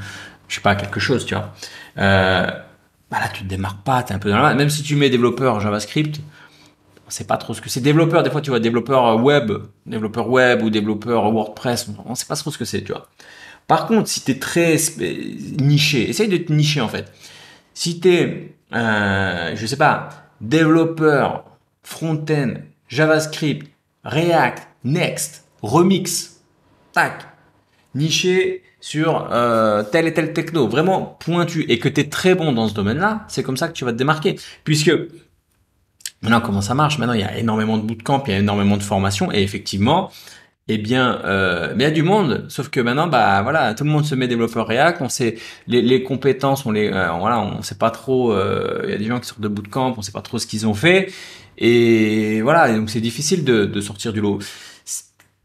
je sais pas, quelque chose, tu vois. Là tu te démarques pas, t'es un peu dans la. Même si tu mets développeur JavaScript, on sait pas trop ce que c'est. Développeur, des fois, tu vois, développeur web ou développeur WordPress, on sait pas trop ce que c'est, tu vois. Par contre, si tu es très niché, essaye de te nicher, en fait. Si tu es, je sais pas, développeur, front-end, JavaScript, React, Next, Remix, tac, niché sur tel et tel techno, vraiment pointu, et que tu es très bon dans ce domaine-là, c'est comme ça que tu vas te démarquer. Puisque maintenant, comment ça marche? Maintenant, il y a énormément de bootcamp, il y a énormément de formations, et effectivement, eh bien, mais il y a du monde, sauf que maintenant, bah voilà, tout le monde se met développeur React, on sait les compétences, voilà, on sait pas trop. Il y a des gens qui sortent de bootcamp, on sait pas trop ce qu'ils ont fait, et voilà, et donc c'est difficile de sortir du lot.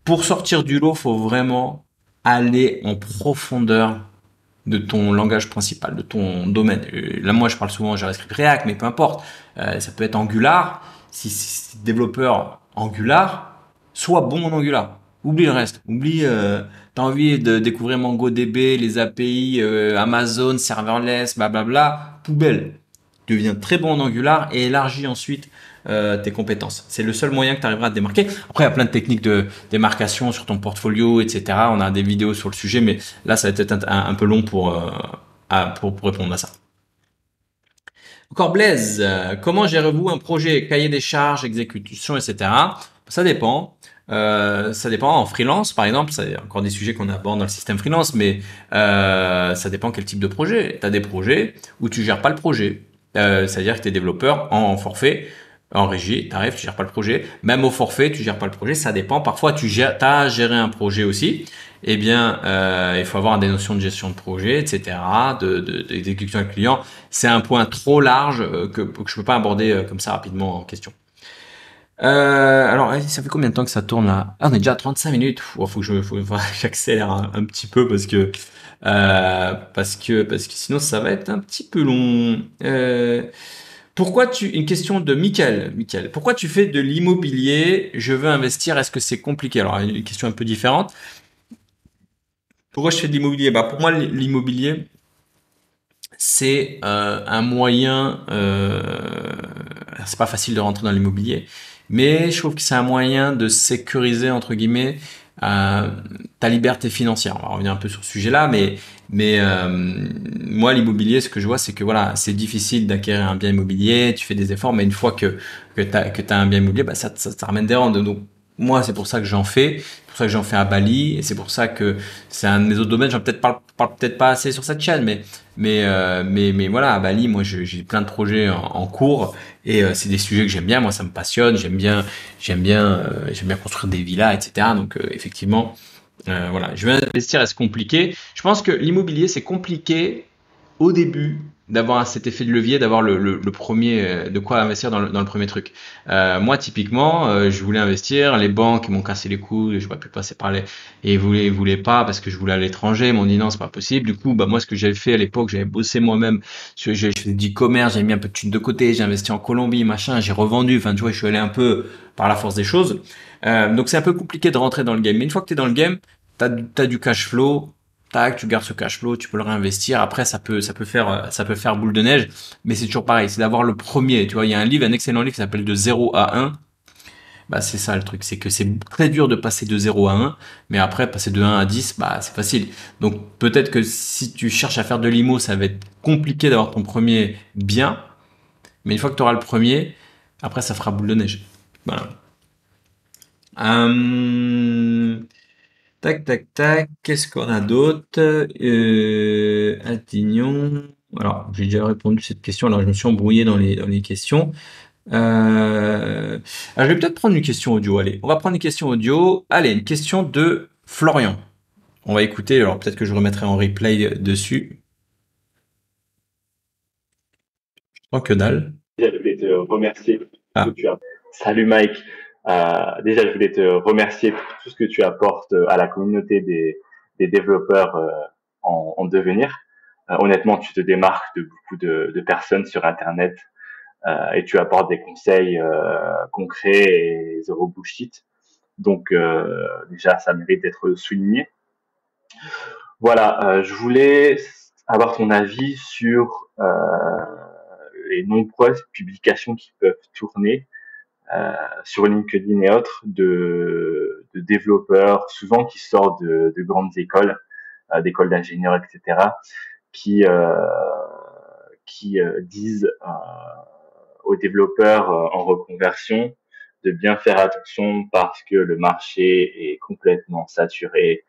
Pour sortir du lot, faut vraiment aller en profondeur de ton langage principal, de ton domaine. Là, moi, je parle souvent JavaScript React, mais peu importe. Ça peut être Angular. Si développeur Angular, sois bon en Angular. Oublie le reste. Oublie, t'as envie de découvrir MongoDB, les API, Amazon, serverless, blablabla. Poubelle. Deviens très bon en Angular et élargis ensuite tes compétences. C'est le seul moyen que tu arriveras à te démarquer. Après, il y a plein de techniques de démarcation sur ton portfolio, etc. On a des vidéos sur le sujet, mais là, ça va être un peu long pour répondre à ça. Encore Blaise, comment gérez-vous un projet, cahier des charges, exécution, etc. Ça dépend. Ça dépend en freelance, par exemple. C'est encore des sujets qu'on aborde dans le système freelance, mais ça dépend quel type de projet. Tu as des projets où tu gères pas le projet. C'est-à-dire que tu es développeur en forfait, en régie, tu arrives, tu gères pas le projet. Même au forfait, tu gères pas le projet. Ça dépend. Parfois, as géré un projet aussi. Eh bien, il faut avoir des notions de gestion de projet, etc., d'exécution avec client. C'est un point trop large que je peux pas aborder comme ça rapidement en question. Alors, ça fait combien de temps que ça tourne là? Ah, on est déjà à 35 minutes. Faut que j'accélère un petit peu parce que sinon ça va être un petit peu long. Une question de Michael. Michael, pourquoi tu fais de l'immobilier? Je veux investir. Est-ce que c'est compliqué? Alors, une question un peu différente. Pourquoi je fais de l'immobilier? Bah, pour moi, l'immobilier, c'est un moyen. C'est pas facile de rentrer dans l'immobilier, mais je trouve que c'est un moyen de sécuriser entre guillemets euh, ta liberté financière. On va revenir un peu sur ce sujet-là, mais moi, l'immobilier, ce que je vois, c'est que voilà, c'est difficile d'acquérir un bien immobilier. Tu fais des efforts, mais une fois que t'as un bien immobilier, bah ça ramène des rentes. Donc moi, c'est pour ça que j'en fais. C'est pour ça que j'en fais à Bali, et c'est pour ça que c'est un de mes autres domaines. J'en parle peut-être pas assez sur cette chaîne, mais voilà, à Bali, moi, j'ai plein de projets en cours, et c'est des sujets que j'aime bien. Moi, ça me passionne. J'aime bien construire des villas, etc. Donc, effectivement, voilà. Je vais investir. Est-ce compliqué? Je pense que l'immobilier, c'est compliqué au début d'avoir cet effet de levier, d'avoir le premier, de quoi investir dans le premier truc. Moi, typiquement, je voulais investir, les banques m'ont cassé les couilles, je ne plus passer par les, et ils voulaient pas parce que je voulais à l'étranger, ils m'ont dit non, c'est pas possible. Du coup, bah, moi, ce que j'avais fait à l'époque, j'avais bossé moi-même, j'ai fait du commerce, j'avais mis un peu de thunes de côté, j'ai investi en Colombie, machin, j'ai revendu, enfin, tu vois, je suis allé un peu par la force des choses. Donc, c'est un peu compliqué de rentrer dans le game. Mais une fois que tu es dans le game, t'as du cash flow, tac, tu gardes ce cash flow, tu peux le réinvestir. Après, ça peut faire boule de neige, mais c'est toujours pareil. C'est d'avoir le premier. Tu vois, il y a un excellent livre qui s'appelle De zéro à un. Bah, c'est ça le truc. C'est que c'est très dur de passer de zéro à un, mais après, passer de un à 10, bah, c'est facile. Donc, peut-être que si tu cherches à faire de l'IMO, ça va être compliqué d'avoir ton premier bien, mais une fois que tu auras le premier, après, ça fera boule de neige. Voilà. Euh, Tac, tac, tac. Qu'est-ce qu'on a d'autre? Attignon. Alors, j'ai déjà répondu à cette question. Alors, je me suis embrouillé dans les questions. Alors, je vais peut-être prendre une question audio. Allez, on va prendre une question audio. Allez, une question de Florian. On va écouter. Alors, peut-être que je remettrai en replay dessus. Oh, que dalle. Déjà, je voulais te remercier pour tout ce Ah, que tu as. Salut Mike. Déjà, je voulais te remercier pour tout ce que tu apportes à la communauté des développeurs en devenir. Honnêtement, tu te démarques de beaucoup de personnes sur Internet et tu apportes des conseils concrets et zéro bullshit. Donc déjà, ça mérite d'être souligné. Voilà, je voulais avoir ton avis sur les nombreuses publications qui peuvent tourner sur LinkedIn et autres de développeurs, souvent qui sortent de grandes écoles, d'écoles d'ingénieurs, etc., qui, euh, qui disent aux développeurs en reconversion de bien faire attention parce que le marché est complètement saturé,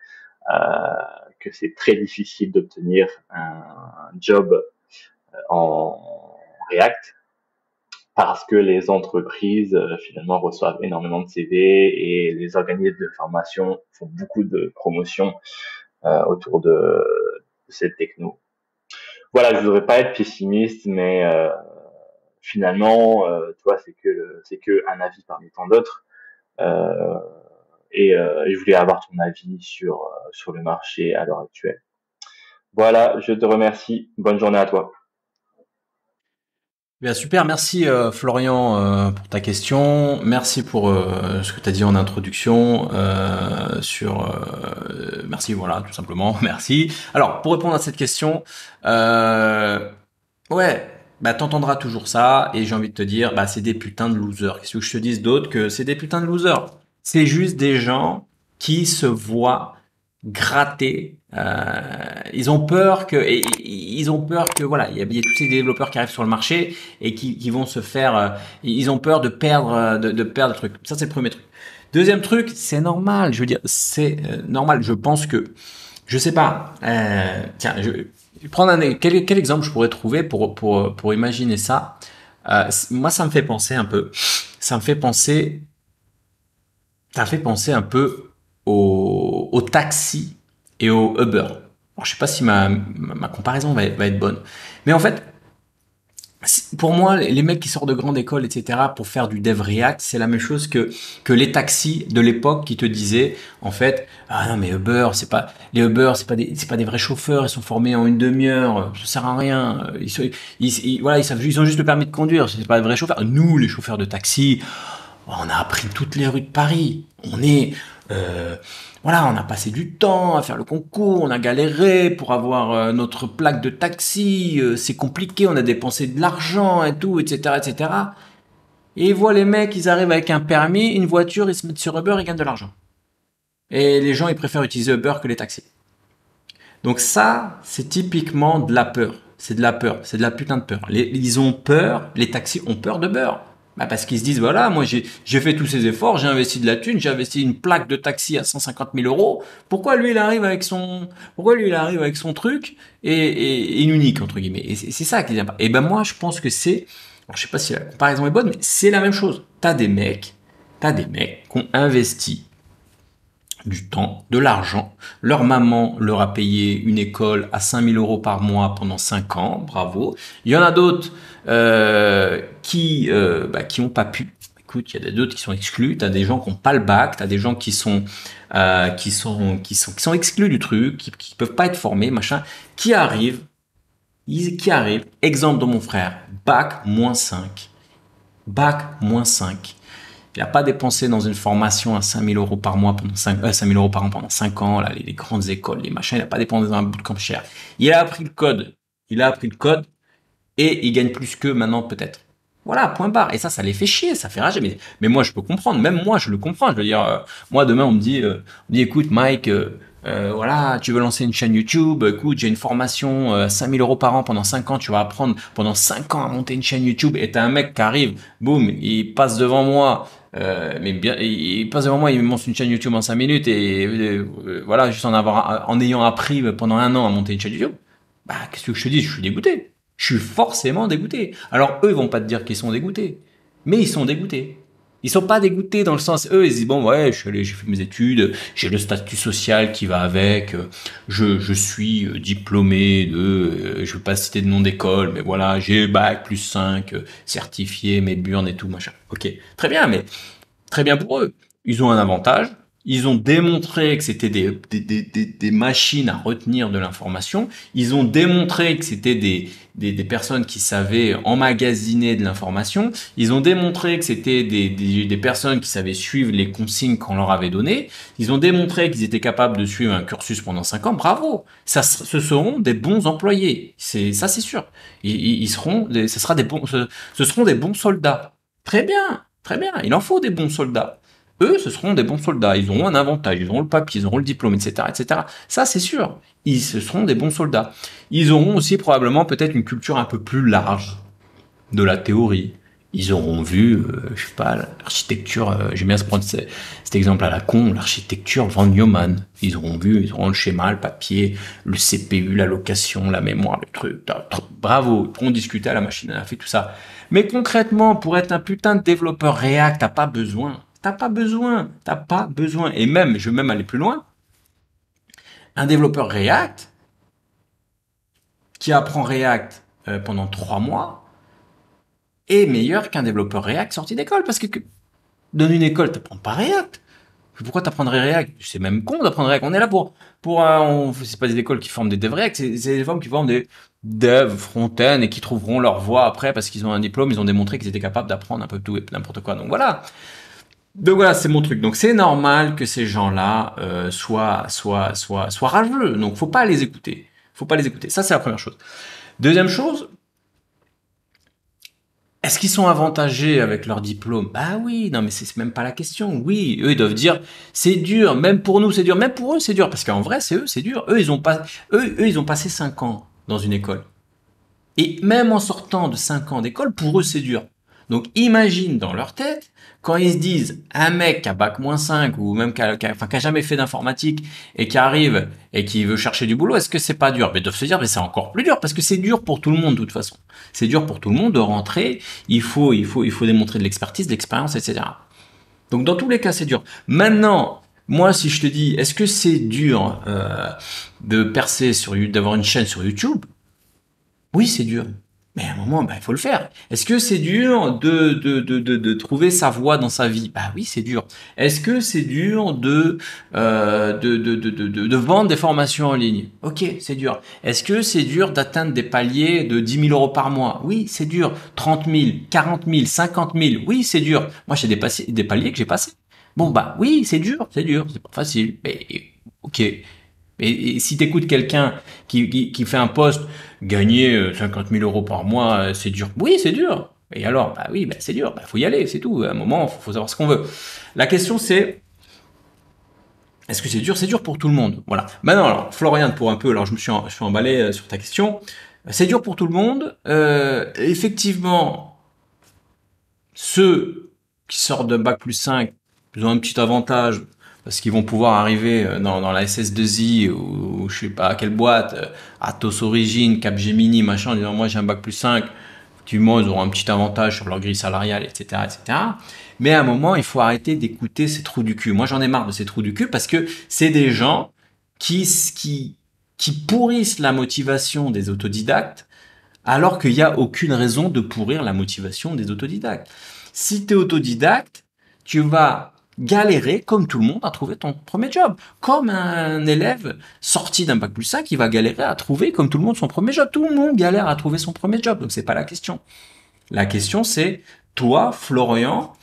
que c'est très difficile d'obtenir un job en React parce que les entreprises finalement reçoivent énormément de CV et les organismes de formation font beaucoup de promotions autour de cette techno. Voilà, je voudrais pas être pessimiste, mais finalement, tu vois, c'est que un avis parmi tant d'autres. Euh, et je voulais avoir ton avis sur le marché à l'heure actuelle. Voilà, je te remercie. Bonne journée à toi. Bien, super, merci Florian pour ta question. Merci pour ce que tu as dit en introduction merci, voilà, tout simplement, merci. Alors, pour répondre à cette question, ouais, bah t'entendras toujours ça et j'ai envie de te dire, bah c'est des putains de losers. Qu'est-ce que je te dise d'autre que c'est des putains de losers? C'est juste des gens qui se voient gratter. Ils ont peur que, ils ont peur que voilà, il y a tous ces développeurs qui arrivent sur le marché et qui vont se faire, ils ont peur de perdre, de perdre le truc. Ça c'est le premier truc. Deuxième truc, c'est normal. Je veux dire, c'est normal. Je pense que, je sais pas. Tiens, je vais prendre quel exemple je pourrais trouver pour imaginer ça. Moi, ça me fait penser un peu. Ça me fait penser, ça me fait penser un peu au taxi et au Uber. Alors, je sais pas si ma comparaison va être bonne. Mais en fait, pour moi, les mecs qui sortent de grande école, etc., pour faire du dev React, c'est la même chose que les taxis de l'époque qui te disaient, en fait, ah non, mais Uber, les Uber, c'est pas des vrais chauffeurs, ils sont formés en une demi-heure, ça sert à rien, voilà, ils ont juste le permis de conduire, c'est pas des vrais chauffeurs. Nous, les chauffeurs de taxi, on a appris toutes les rues de Paris. Voilà, on a passé du temps à faire le concours, on a galéré pour avoir notre plaque de taxi, c'est compliqué, on a dépensé de l'argent et tout, etc., etc. Et voilà les mecs, ils arrivent avec un permis, une voiture, ils se mettent sur Uber, ils gagnent de l'argent. Et les gens, ils préfèrent utiliser Uber que les taxis. Donc ça, c'est typiquement de la peur. C'est de la peur, c'est de la putain de peur. Ils ont peur, les taxis ont peur de beurre. Bah parce qu'ils se disent, voilà, moi j'ai fait tous ces efforts, j'ai investi de la thune, j'ai investi une plaque de taxi à 150 000 euros. Pourquoi lui il arrive avec son truc et unique entre guillemets. Et c'est ça qui vient pas. Et ben moi je pense que alors, je sais pas si la comparaison est bonne, mais c'est la même chose. T'as des mecs qui ont investi du temps, de l'argent. Leur maman leur a payé une école à 5 000 euros par mois pendant 5 ans, bravo. Il y en a d'autres qui ont pas pu. Écoute, il y a d'autres qui sont exclus. T'as des gens qui ont pas le bac, t'as des gens qui sont exclus du truc, qui peuvent pas être formés, machin, qui arrivent. Exemple de mon frère, bac moins 5. Bac moins 5. Il n'a pas dépensé dans une formation à 5 000 euros par mois pendant 5 000 euros par an pendant 5 ans, là, les grandes écoles, les machins. Il n'a pas dépensé dans un bootcamp cher. Il a appris le code. Et il gagne plus qu'eux maintenant, peut-être. Voilà, point barre. Et ça les fait chier, ça fait rager. Mais moi, je peux comprendre. Même moi, je le comprends. Je veux dire, moi, demain, on me dit, écoute, Mike, voilà, tu veux lancer une chaîne YouTube, écoute, j'ai une formation 5 000 euros par an pendant 5 ans, tu vas apprendre pendant 5 ans à monter une chaîne YouTube et t'as un mec qui arrive, boum, il passe devant moi, il passe devant moi, il me monte une chaîne YouTube en 5 minutes et voilà, juste en ayant appris pendant 1 an à monter une chaîne YouTube, bah, qu'est-ce que je te dis? Je suis dégoûté. Je suis forcément dégoûté. Alors eux, ils vont pas te dire qu'ils sont dégoûtés, mais ils sont dégoûtés. Ils sont pas dégoûtés dans le sens, eux, ils disent, bon, ouais, j'ai fait mes études, j'ai le statut social qui va avec, je suis diplômé je veux pas citer de nom d'école, mais voilà, j'ai bac plus 5, certifié, mes burnes et tout, machin. Ok. Très bien, mais très bien pour eux. Ils ont un avantage. Ils ont démontré que c'était des machines à retenir de l'information. Ils ont démontré que c'était des personnes qui savaient emmagasiner de l'information. Ils ont démontré que c'était des personnes qui savaient suivre les consignes qu'on leur avait données. Ils ont démontré qu'ils étaient capables de suivre un cursus pendant 5 ans. Bravo! Ce seront des bons employés. C'est sûr. Ils seront ce seront des bons soldats. Très bien. Très bien. Il en faut des bons soldats. eux, ce seront des bons soldats. Ils auront un avantage, ils auront le papier, ils auront le diplôme, etc., etc. Ça, c'est sûr. Ce seront des bons soldats. Ils auront aussi probablement peut-être une culture un peu plus large de la théorie. Ils auront vu, je sais pas, l'architecture, j'aime bien se prendre cet exemple à la con, l'architecture von Neumann. Ils auront le schéma, le papier, le CPU, la location, la mémoire, le truc. Bravo, ils pourront discuter à la machine à fait tout ça. Mais concrètement, pour être un putain de développeur React, t'as pas besoin. Et même, je vais même aller plus loin. Un développeur React qui apprend React pendant 3 mois, est meilleur qu'un développeur React sorti d'école. Parce que dans une école, t'apprends pas React. Pourquoi t'apprendrais React? C'est même con d'apprendre React. On est là c'est pas des écoles qui forment des devs React, c'est des formes qui forment des devs front-end et qui trouveront leur voie après parce qu'ils ont un diplôme, ils ont démontré qu'ils étaient capables d'apprendre un peu tout et n'importe quoi. Donc voilà, c'est mon truc. Donc c'est normal que ces gens-là soient rageux. Donc faut pas les écouter. Ça c'est la première chose. Deuxième chose, est-ce qu'ils sont avantagés avec leur diplôme? Bah oui, non mais c'est même pas la question. Oui, eux ils doivent dire c'est dur, même pour nous c'est dur, même pour eux c'est dur parce qu'en vrai c'est dur. Eux ils ont passé 5 ans dans une école. Et même en sortant de 5 ans d'école, pour eux c'est dur. Donc imagine dans leur tête, quand ils se disent un mec qui a bac-5 ou même qui a jamais fait d'informatique et qui arrive et qui veut chercher du boulot, est-ce que c'est pas dur? Mais ils doivent se dire mais c'est encore plus dur parce que c'est dur pour tout le monde de toute façon. C'est dur pour tout le monde de rentrer, il faut démontrer de l'expertise, de l'expérience, etc. Donc dans tous les cas c'est dur. Maintenant, moi si je te dis est-ce que c'est dur de percer d'avoir une chaîne sur YouTube? Oui, c'est dur. Mais à un moment, il faut le faire. Est-ce que c'est dur de trouver sa voie dans sa vie? Bah oui, c'est dur. Est-ce que c'est dur de vendre des formations en ligne? Ok, c'est dur. Est-ce que c'est dur d'atteindre des paliers de 10 000 euros par mois? Oui, c'est dur. 30 000, 40 000, 50 000. Oui, c'est dur. Moi, j'ai des paliers que j'ai passés. Bon, oui, c'est dur. C'est pas facile. Mais, ok. Et si t'écoutes quelqu'un qui fait un poste, gagner 50 000 euros par mois, c'est dur. Oui, c'est dur. Et alors, oui, c'est dur. Faut y aller, c'est tout. À un moment, faut savoir ce qu'on veut. La question c'est, est-ce que c'est dur? C'est dur pour tout le monde. Voilà. Maintenant, alors, Florian, pour un peu, alors je suis emballé sur ta question. C'est dur pour tout le monde. Effectivement, ceux qui sortent de bac+5, ils ont un petit avantage parce qu'ils vont pouvoir arriver dans la SS2I ou je sais pas à quelle boîte, Atos Origine, Capgemini, machin, en disant moi j'ai un bac+5, effectivement ils auront un petit avantage sur leur grille salariale, etc., etc. Mais à un moment il faut arrêter d'écouter ces trous du cul. Moi j'en ai marre de ces trous du cul parce que c'est des gens qui pourrissent la motivation des autodidactes alors qu'il n'y a aucune raison de pourrir la motivation des autodidactes. Si tu es autodidacte, tu vas galérer, comme tout le monde, à trouver ton premier job. Comme un élève sorti d'un bac+5, il va galérer à trouver, comme tout le monde, son premier job. Tout le monde galère à trouver son premier job, donc c'est pas la question. La question c'est, toi, Florian,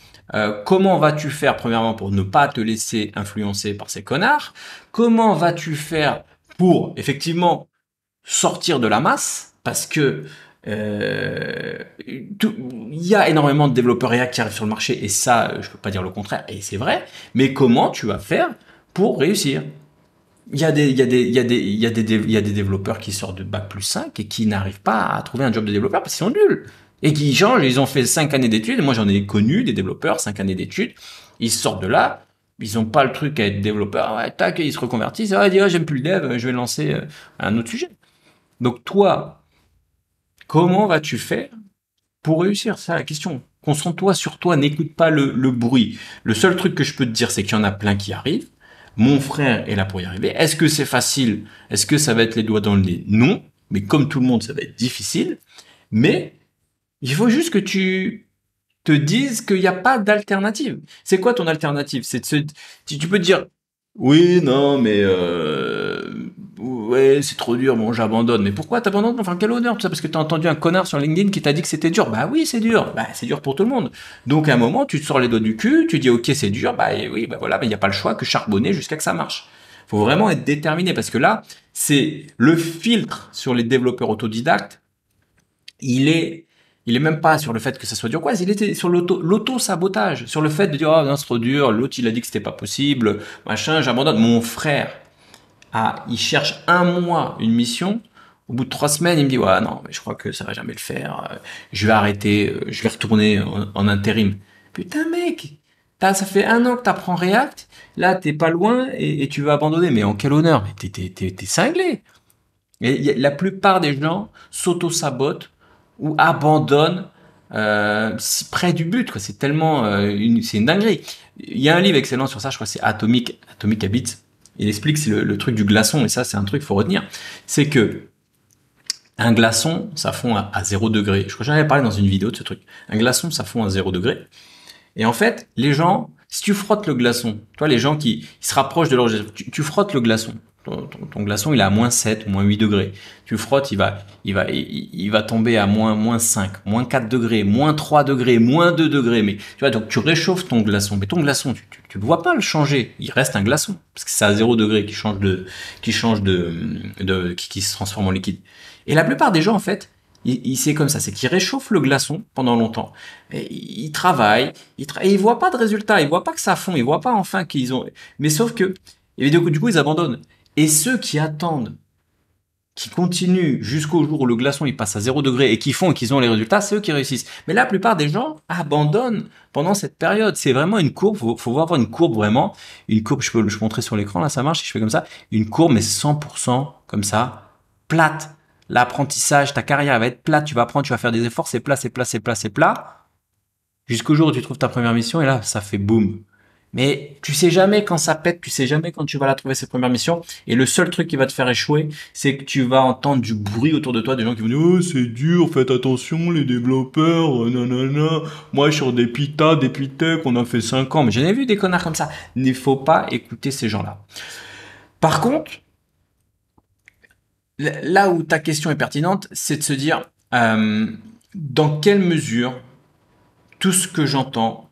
comment vas-tu faire, premièrement, pour ne pas te laisser influencer par ces connards? Comment vas-tu faire pour, effectivement, sortir de la masse? Parce que il y a énormément de développeurs React qui arrivent sur le marché et ça, je peux pas dire le contraire et c'est vrai. Mais comment tu vas faire pour réussir? Il y a des développeurs qui sortent de bac+5 et qui n'arrivent pas à trouver un job de développeur parce qu'ils sont nuls et qui changent. Ils ont fait 5 années d'études. Moi, j'en ai connu des développeurs 5 années d'études. Ils sortent de là. Ils ont pas le truc à être développeur. Ouais, tac, ils se reconvertissent. Ils disent, j'aime plus le dev, je vais lancer un autre sujet. Donc toi, comment vas-tu faire pour réussir? C'est la question. Concentre-toi sur toi, n'écoute pas le bruit. Le seul truc que je peux te dire, c'est qu'il y en a plein qui arrivent. Mon frère est là pour y arriver. Est-ce que c'est facile? Est-ce que ça va être les doigts dans le nez? Non. Mais comme tout le monde, ça va être difficile. Mais il faut juste que tu te dises qu'il n'y a pas d'alternative. C'est quoi ton alternative? Tu peux te dire, oui, non, mais ouais, c'est trop dur, bon, j'abandonne. Mais pourquoi t'abandonnes? Enfin, quel honneur tout ça? Parce que t'as entendu un connard sur LinkedIn qui t'a dit que c'était dur. Bah oui, c'est dur. Bah c'est dur pour tout le monde. Donc à un moment, tu te sors les doigts du cul, tu dis ok, c'est dur. Bah oui, bah voilà, il n'y a pas le choix que charbonner jusqu'à que ça marche. Faut vraiment être déterminé parce que là, c'est le filtre sur les développeurs autodidactes. Il Il est même pas sur le fait que ça soit dur, quoi. Il était sur l'auto-sabotage, sur le fait de dire, oh non, c'est trop dur, l'autre il a dit que c'était pas possible, machin, j'abandonne. Mon frère, il cherche un mois une mission. Au bout de 3 semaines, il me dit, ouais, non, mais je crois que ça va jamais le faire. Je vais arrêter, je vais retourner en intérim. Putain, mec, ça fait 1 an que t'apprends React. Là, t'es pas loin et tu veux abandonner. Mais en quel honneur? Mais t'es cinglé. Et la plupart des gens s'auto-sabotent ou abandonnent près du but, quoi. C'est tellement c'est une dinguerie. Il y a un livre excellent sur ça, je crois que c'est Atomic Habits. Il explique c'est le truc du glaçon, et ça c'est un truc qu'il faut retenir. C'est que un glaçon, ça fond à 0 degré. Je crois que j'en avais parlé dans une vidéo de ce truc. Un glaçon, ça fond à 0 degré. Et en fait, les gens, si tu frottes le glaçon, toi, les gens qui se rapprochent de leur tu frottes le glaçon. Ton glaçon, il est à -7, -8 degrés. Tu le frottes, il va tomber à -5, -4 degrés, -3 degrés, -2 degrés. Mais tu vois, donc tu réchauffes ton glaçon. Mais ton glaçon, tu le vois pas le changer. Il reste un glaçon. Parce que c'est à 0 degré qui qui se transforme en liquide. Et la plupart des gens, en fait, c'est comme ça, c'est qu'ils réchauffent le glaçon pendant longtemps. Et ils travaillent, et ils voient pas de résultat, ils voient pas que ça fond, ils voient pas enfin qu'ils ont. Mais sauf que, et du coup, ils abandonnent. Et ceux qui attendent, qui continuent jusqu'au jour où le glaçon il passe à 0 degré et qui font et qu'ils ont les résultats, c'est eux qui réussissent. Mais la plupart des gens abandonnent pendant cette période. C'est vraiment une courbe. Faut avoir une courbe vraiment. Une courbe, je peux montrer sur l'écran là, ça marche. Si je fais comme ça, une courbe mais 100% comme ça, plate. L'apprentissage, ta carrière va être plate. Tu vas apprendre, tu vas faire des efforts, c'est plat, c'est plat, c'est plat, c'est plat. Jusqu'au jour où tu trouves ta première mission et là, ça fait boum. Mais tu sais jamais quand ça pète, tu sais jamais quand tu vas la trouver cette première mission. Et le seul truc qui va te faire échouer, c'est que tu vas entendre du bruit autour de toi, des gens qui vont dire oh c'est dur, faites attention les développeurs, nanana. Moi sur des Pita, des Pitec, on a fait 5 ans. Mais j'en ai vu des connards comme ça. Il ne faut pas écouter ces gens-là. Par contre, là où ta question est pertinente, c'est de se dire dans quelle mesure tout ce que j'entends,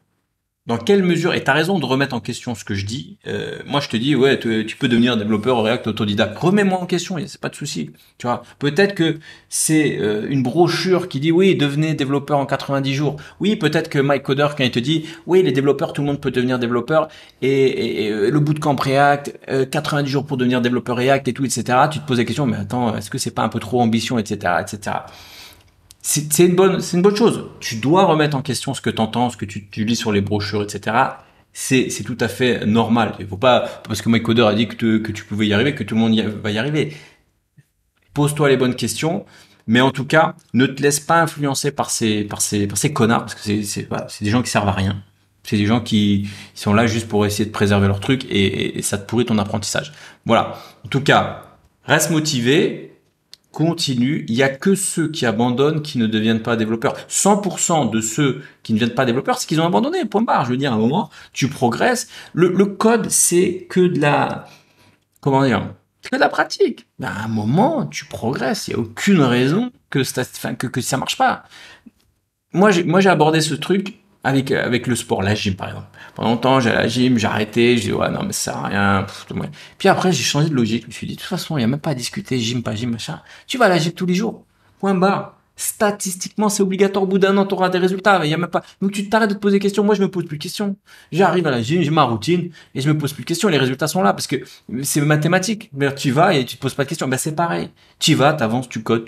dans quelle mesure, et t'as raison de remettre en question ce que je dis, moi je te dis, ouais, tu peux devenir développeur React autodidacte, remets-moi en question, c'est pas de souci, tu vois. Peut-être que c'est une brochure qui dit, oui, devenez développeur en 90 jours. Oui, peut-être que Mike Coder, quand il te dit, oui, les développeurs, tout le monde peut devenir développeur, et le bootcamp React, 90 jours pour devenir développeur React et tout, etc., tu te poses la question, mais attends, est-ce que c'est pas un peu trop ambition, etc., etc. C'est une bonne chose. Tu dois remettre en question ce que tu entends, ce que tu lis sur les brochures, etc. C'est tout à fait normal. Il faut pas, parce que Mike Coder a dit que tu pouvais y arriver, que tout le monde va y arriver. Pose-toi les bonnes questions. Mais en tout cas, ne te laisse pas influencer par ces connards, parce que c'est des gens qui servent à rien. C'est des gens qui sont là juste pour essayer de préserver leur truc et ça te pourrit ton apprentissage. Voilà. En tout cas, reste motivé. Continue, il y a que ceux qui abandonnent qui ne deviennent pas développeurs. 100% de ceux qui ne deviennent pas développeurs, c'est qu'ils ont abandonné, point barre. Je veux dire, à un moment, tu progresses. Le code, c'est que de la, comment dire, que de la pratique. Mais à un moment, tu progresses. Il n'y a aucune raison que ça marche pas. Moi, j'ai abordé ce truc avec le sport, la gym par exemple. Pendant longtemps, j'allais à la gym, j'ai arrêté, j'ai dit ouais non mais ça sert à rien. Ouais. Puis après, j'ai changé de logique. Je me suis dit de toute façon, il y a même pas à discuter gym, pas gym, machin. Tu vas à la gym tous les jours. Point barre. Statistiquement, c'est obligatoire. Au bout d'un an, tu auras des résultats. Il y a même pas. Donc tu t'arrêtes de te poser des questions. Moi, je me pose plus de questions. J'arrive à la gym, j'ai ma routine et je me pose plus de questions. Les résultats sont là parce que c'est mathématique. Tu vas et tu te poses pas de questions. Ben c'est pareil. Tu vas, t'avances, tu codes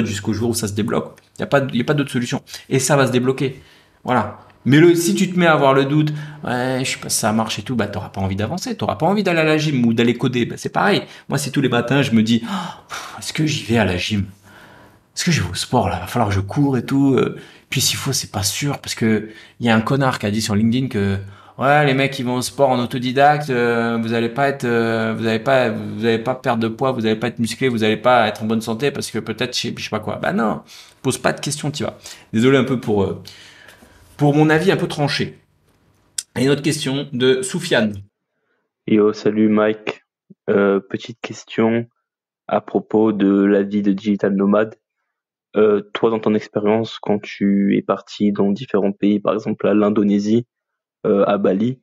jusqu'au jour où ça se débloque. Il y a pas d'autre solution. Et ça va se débloquer. Voilà. Mais si tu te mets à avoir le doute, ouais, je sais pas si ça marche et tout, bah t'auras pas envie d'avancer, t'auras pas envie d'aller à la gym ou d'aller coder. Bah c'est pareil. Moi, c'est tous les matins, je me dis, est-ce que j'y vais à la gym? Est-ce que je vais au sport là? Va falloir que je cours et tout. Puis s'il faut, c'est pas sûr parce que il y a un connard qui a dit sur LinkedIn que ouais, les mecs qui vont au sport en autodidacte, vous allez pas être, vous allez pas perdre de poids, vous allez pas être musclé, vous allez pas être en bonne santé parce que peut-être je sais pas quoi. Bah non, pose pas de questions, tu vois. Désolé un peu pour mon avis un peu tranché. Et une autre question de Soufiane. Yo, salut Mike. Petite question à propos de la vie de digital nomade. Toi, dans ton expérience, quand tu es parti dans différents pays, par exemple à l'Indonésie, à Bali,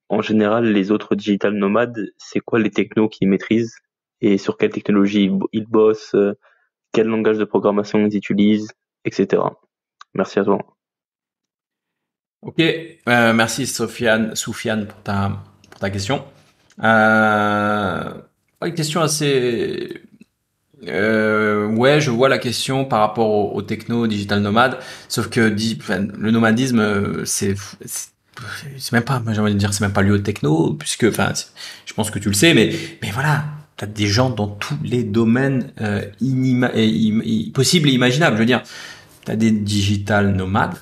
en général, les autres digital nomades, c'est quoi les technos qu'ils maîtrisent et sur quelle technologie ils bossent, quel langage de programmation ils utilisent? etc. Merci à toi. Ok, merci Soufiane pour ta question. Une question assez... ouais, je vois la question par rapport au techno, digital nomade, sauf que enfin, le nomadisme, c'est même pas, moi, j'ai envie de dire, c'est même pas lié au techno, puisque, enfin, je pense que tu le sais, mais voilà, t'as des gens dans tous les domaines possibles et imaginables. Je veux dire, t'as des digital nomades.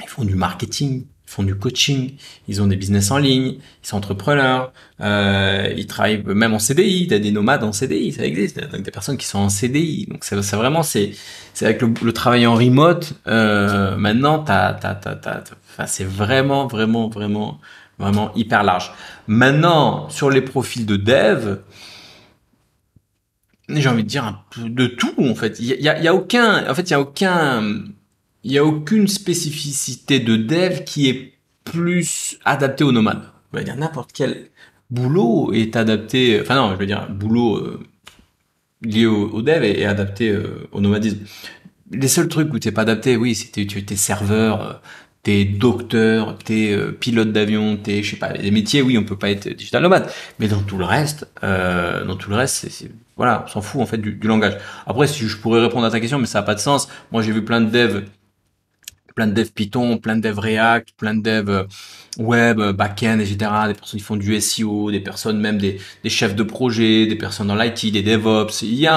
Ils font du marketing, ils font du coaching, ils ont des business en ligne, ils sont entrepreneurs, ils travaillent même en CDI, t'as des nomades en CDI, ça existe, donc des personnes qui sont en CDI. Donc c'est vraiment c'est avec le travail en remote, maintenant enfin, c'est vraiment hyper large. Maintenant sur les profils de dev, j'ai envie de dire un peu de tout en fait. Il y a aucun, en fait il y a aucune spécificité de dev qui est plus adaptée aux nomades. On va dire n'importe quel boulot est adapté, enfin non, je veux dire boulot lié au dev est adapté au nomadisme. Les seuls trucs où t'es pas adapté, oui, t'es serveur, t'es docteur, t'es pilote d'avion, t'es, je sais pas, les métiers, oui, on peut pas être digital nomade. Mais dans tout le reste, voilà, on s'en fout en fait du langage. Après, si je pourrais répondre à ta question, mais ça a pas de sens. Moi, j'ai vu plein de devs Python, plein de devs React, plein de devs web, back-end, etc. Des personnes qui font du SEO, des personnes même des chefs de projet, des personnes dans l'IT, des DevOps. En fait, il y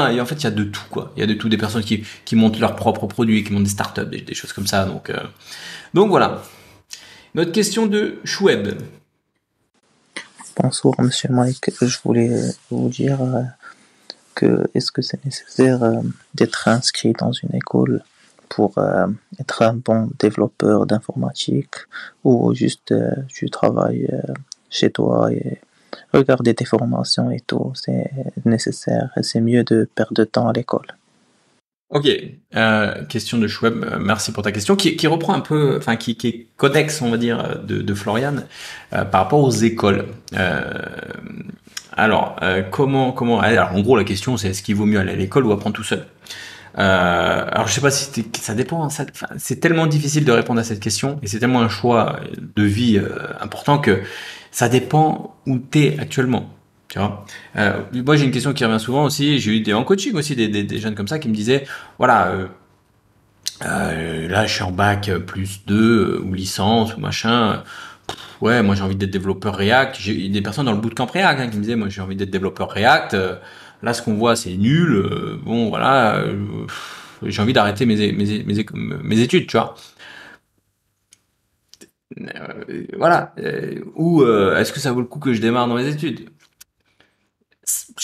a de tout, quoi. Il y a de tout, des personnes qui montent leurs propres produits, qui montent des startups, des choses comme ça. Donc voilà. Notre question de Choueb. Bonsoir, monsieur Mike. Je voulais vous dire que est-ce que c'est nécessaire d'être inscrit dans une école pour être un bon développeur d'informatique ou juste tu travailles chez toi et regarder tes formations et tout, c'est nécessaire et c'est mieux de perdre de temps à l'école. Ok, question de Choueb, merci pour ta question, qui reprend un peu, enfin qui est codex, on va dire, de Florian, par rapport aux écoles. Alors en gros la question c'est est-ce qu'il vaut mieux aller à l'école ou apprendre tout seul. Alors je sais pas si ça dépend, hein, c'est tellement difficile de répondre à cette question et c'est tellement un choix de vie important que ça dépend où t'es actuellement. Tu vois, moi j'ai une question qui revient souvent aussi. J'ai eu en coaching aussi des jeunes comme ça qui me disaient voilà, là je suis en bac plus 2 ou licence ou machin. Ouais, moi j'ai envie d'être développeur React. J'ai des personnes dans le bootcamp React qui me disaient moi j'ai envie d'être développeur React. Là ce qu'on voit c'est nul. Bon voilà, j'ai envie d'arrêter mes études, tu vois. Voilà. Ou est-ce que ça vaut le coup que je démarre dans mes études?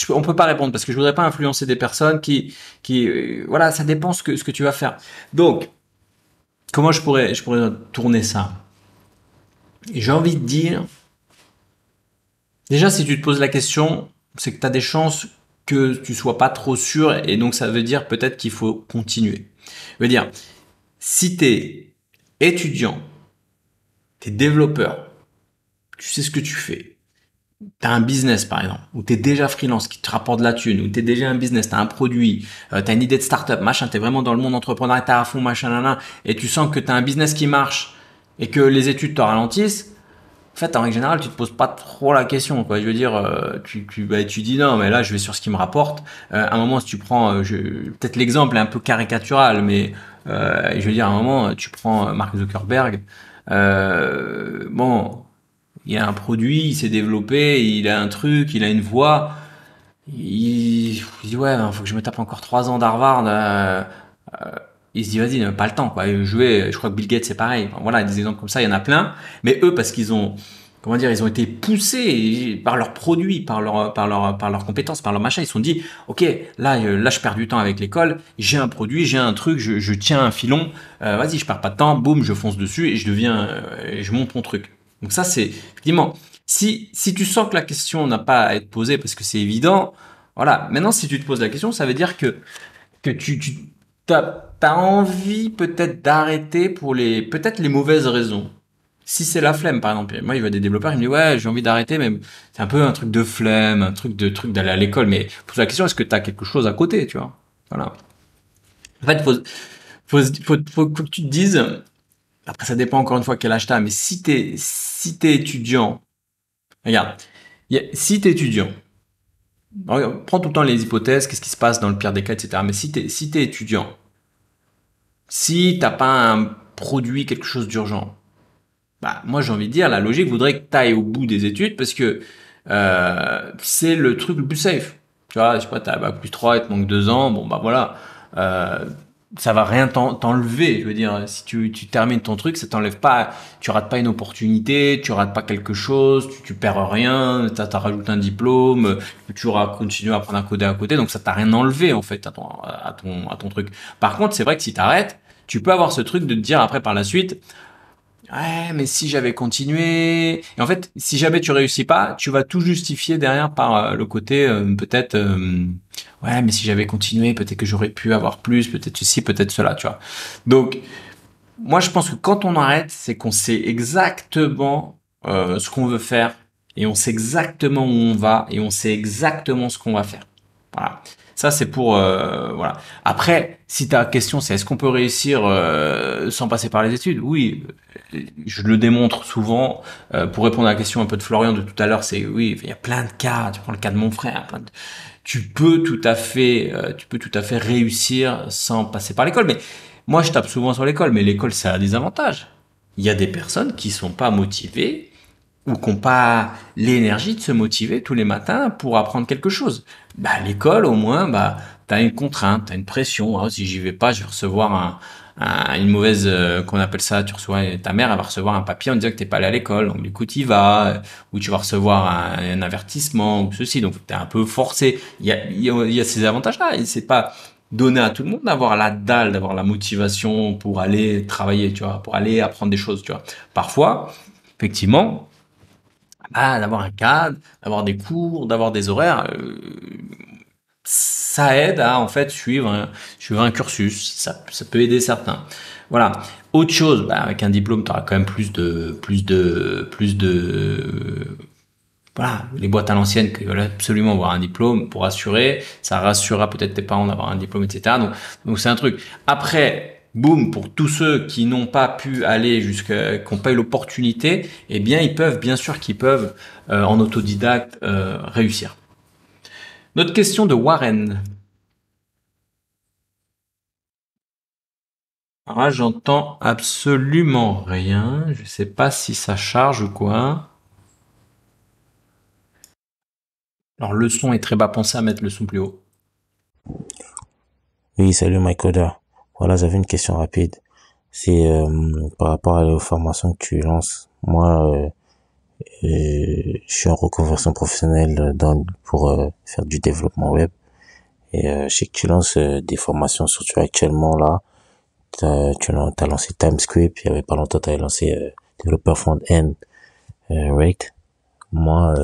On peut pas répondre parce que je voudrais pas influencer des personnes voilà, ça dépend ce que tu vas faire. Donc, comment je pourrais tourner ça? J'ai envie de dire, déjà, si tu te poses la question, c'est que tu as des chances que tu sois pas trop sûr et donc ça veut dire peut-être qu'il faut continuer. Je veux dire, si tu es étudiant, tu es développeur, tu sais ce que tu fais, t'as un business par exemple, ou t'es déjà freelance qui te rapporte de la thune, ou t'es déjà un business, t'as un produit, t'as une idée de start-up, machin, t'es vraiment dans le monde entrepreneurial, t'es à fond, machin, nan, et tu sens que t'as un business qui marche et que les études te ralentissent, en fait, en règle générale, tu te poses pas trop la question, quoi. Je veux dire, tu dis non, mais là, je vais sur ce qui me rapporte. À un moment, si tu prends, peut-être l'exemple est un peu caricatural, mais je veux dire, à un moment, tu prends Mark Zuckerberg. Bon, il a un produit, il s'est développé, il a un truc, il a une voix. Il dit ouais, faut que je me tape encore 3 ans d'Harvard. Il se dit vas-y, pas le temps quoi. Je crois que Bill Gates c'est pareil. Enfin, voilà, des exemples comme ça, il y en a plein. Mais eux, parce qu'ils ont, comment dire, ils ont été poussés par leurs produits, par leurs compétences, par leur machin. Ils se sont dit ok, là je perds du temps avec l'école. J'ai un produit, j'ai un truc, je tiens un filon. Vas-y, je perds pas de temps. Boum, je fonce dessus et je monte mon truc. Donc ça c'est effectivement. Si tu sens que la question n'a pas à être posée parce que c'est évident, voilà. Maintenant, si tu te poses la question, ça veut dire que tu t'as envie peut-être d'arrêter pour peut-être les mauvaises raisons. Si c'est la flemme, par exemple. Moi, il y a des développeurs, ils me disent, ouais, j'ai envie d'arrêter, mais c'est un peu un truc de flemme, un truc d'aller à l'école. Mais pose la question, est-ce que tu as quelque chose à côté, tu vois? Voilà. En fait, faut que tu te dises, après ça dépend encore une fois quel âge t'as, mais si t'es étudiant, regarde, si t'es étudiant, regarde, prends tout le temps les hypothèses, qu'est-ce qui se passe dans le pire des cas, etc. Mais si t'es étudiant, si t'as pas un produit, quelque chose d'urgent, bah moi j'ai envie de dire, la logique voudrait que t'ailles au bout des études parce que c'est le truc le plus safe. Tu vois, je sais pas, t'as bac plus 3, il te manque 2 ans, bon bah voilà. Euh, Ça va rien t'enlever. Je veux dire, si tu termines ton truc, ça t'enlève pas, tu rates pas une opportunité, tu rates pas quelque chose, tu perds rien, t'as rajouté un diplôme, tu peux toujours continuer à apprendre à coder à côté, donc ça t'a rien enlevé en fait à ton truc. Par contre, c'est vrai que si t'arrêtes, tu peux avoir ce truc de te dire après par la suite, ouais, mais si j'avais continué. Et en fait, si jamais tu réussis pas, tu vas tout justifier derrière par le côté peut-être ouais, mais si j'avais continué, peut-être que j'aurais pu avoir plus, peut-être ceci, peut-être cela, tu vois. Donc, moi, je pense que quand on arrête, c'est qu'on sait exactement ce qu'on veut faire et on sait exactement où on va et on sait exactement ce qu'on va faire. Voilà. Ça, c'est pour voilà. Après, si ta question c'est est-ce qu'on peut réussir sans passer par les études? Oui, je le démontre souvent. Pour répondre à la question un peu de Florian de tout à l'heure, c'est oui, il y a plein de cas. Tu prends le cas de mon frère. Tu peux tout à fait réussir sans passer par l'école. Mais moi, je tape souvent sur l'école, mais l'école, ça a des avantages. Il y a des personnes qui sont pas motivées ou qui n'ont pas l'énergie de se motiver tous les matins pour apprendre quelque chose. Bah, l'école, au moins, bah, t'as une contrainte, t'as une pression. Ah, si j'y vais pas, je vais recevoir une mauvaise, qu'on appelle ça, tu reçois, ta mère, elle va recevoir un papier en disant que t'es pas allé à l'école. Donc, du coup, tu y vas, ou tu vas recevoir un avertissement, ou ceci. Donc, t'es un peu forcé. Il y a ces avantages-là. Et c'est pas donné à tout le monde d'avoir la dalle, d'avoir la motivation pour aller travailler, tu vois, pour aller apprendre des choses, tu vois. Parfois, effectivement, d'avoir un cadre, d'avoir des cours, d'avoir des horaires, ça aide à en fait suivre un cursus. Ça peut aider certains. Voilà. Autre chose, bah, avec un diplôme, tu auras quand même plus de voilà, les boîtes à l'ancienne qui veulent absolument avoir un diplôme pour assurer, ça rassurera peut-être tes parents d'avoir un diplôme, etc. Donc c'est un truc. Après, boum, pour tous ceux qui n'ont pas pu aller jusqu'à, qui n'ont pas eu l'opportunité, eh bien, ils peuvent, bien sûr qu'ils peuvent, en autodidacte, réussir. Notre question de Warren. Alors là, j'entends absolument rien. Je sais pas si ça charge ou quoi. Alors, le son est très bas. Pensez à mettre le son plus haut. Oui, salut Mike. Voilà, j'avais une question rapide. C'est par rapport à la formation que tu lances. Moi, je suis en reconversion professionnelle pour faire du développement web. Et je sais que tu lances des formations, surtout actuellement là. T'as lancé TimeScript, il y avait pas longtemps t'avais lancé développeur front-end, React. Moi,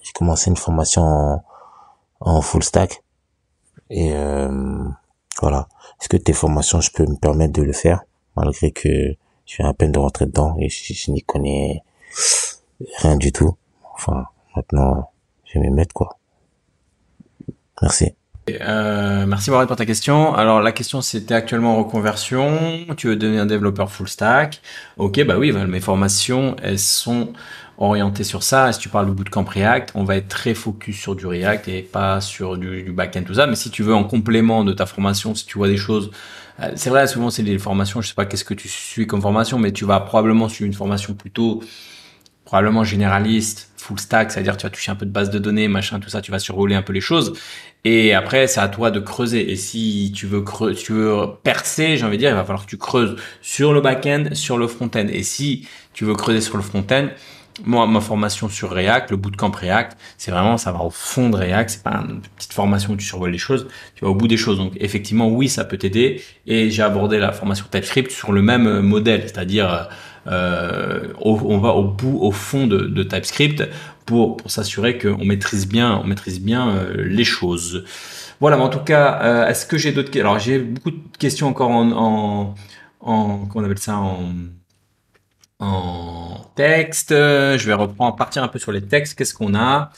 j'ai commencé une formation en full stack. Et voilà. Est-ce que tes formations, je peux me permettre de le faire, malgré que je viens à peine de rentrer dedans et je n'y connais rien du tout. Enfin, maintenant, je vais m'y mettre, quoi. Merci. Merci Mourad pour ta question. Alors la question c'était actuellement en reconversion, tu veux devenir développeur full stack. Ok, bah oui, bah, mes formations elles sont orientées sur ça. Si tu parles de bootcamp React, on va être très focus sur du React et pas sur du back-end tout ça. Mais si tu veux en complément de ta formation, si tu vois des choses, c'est vrai souvent c'est des formations, je sais pas qu'est-ce que tu suis comme formation, mais tu vas probablement suivre une formation plutôt probablement généraliste, full stack, c'est-à-dire tu vas toucher un peu de base de données, machin, tout ça, tu vas survoler un peu les choses. Et après, c'est à toi de creuser. Et si tu veux tu veux percer, j'ai envie de dire, il va falloir que tu creuses sur le back-end, sur le front-end. Et si tu veux creuser sur le front-end, moi, ma formation sur React, le bootcamp React, c'est vraiment, ça va au fond de React. C'est pas une petite formation où tu survoles les choses. Tu vas au bout des choses. Donc, effectivement, oui, ça peut t'aider. Et j'ai abordé la formation TypeScript sur le même modèle. C'est-à-dire, on va au fond de TypeScript pour s'assurer qu'on maîtrise bien, les choses. Voilà, mais en tout cas, est-ce que j'ai d'autres questions? Alors, j'ai beaucoup de questions encore comment on appelle ça, en texte. Je vais partir un peu sur les textes. Qu'est-ce qu'on a?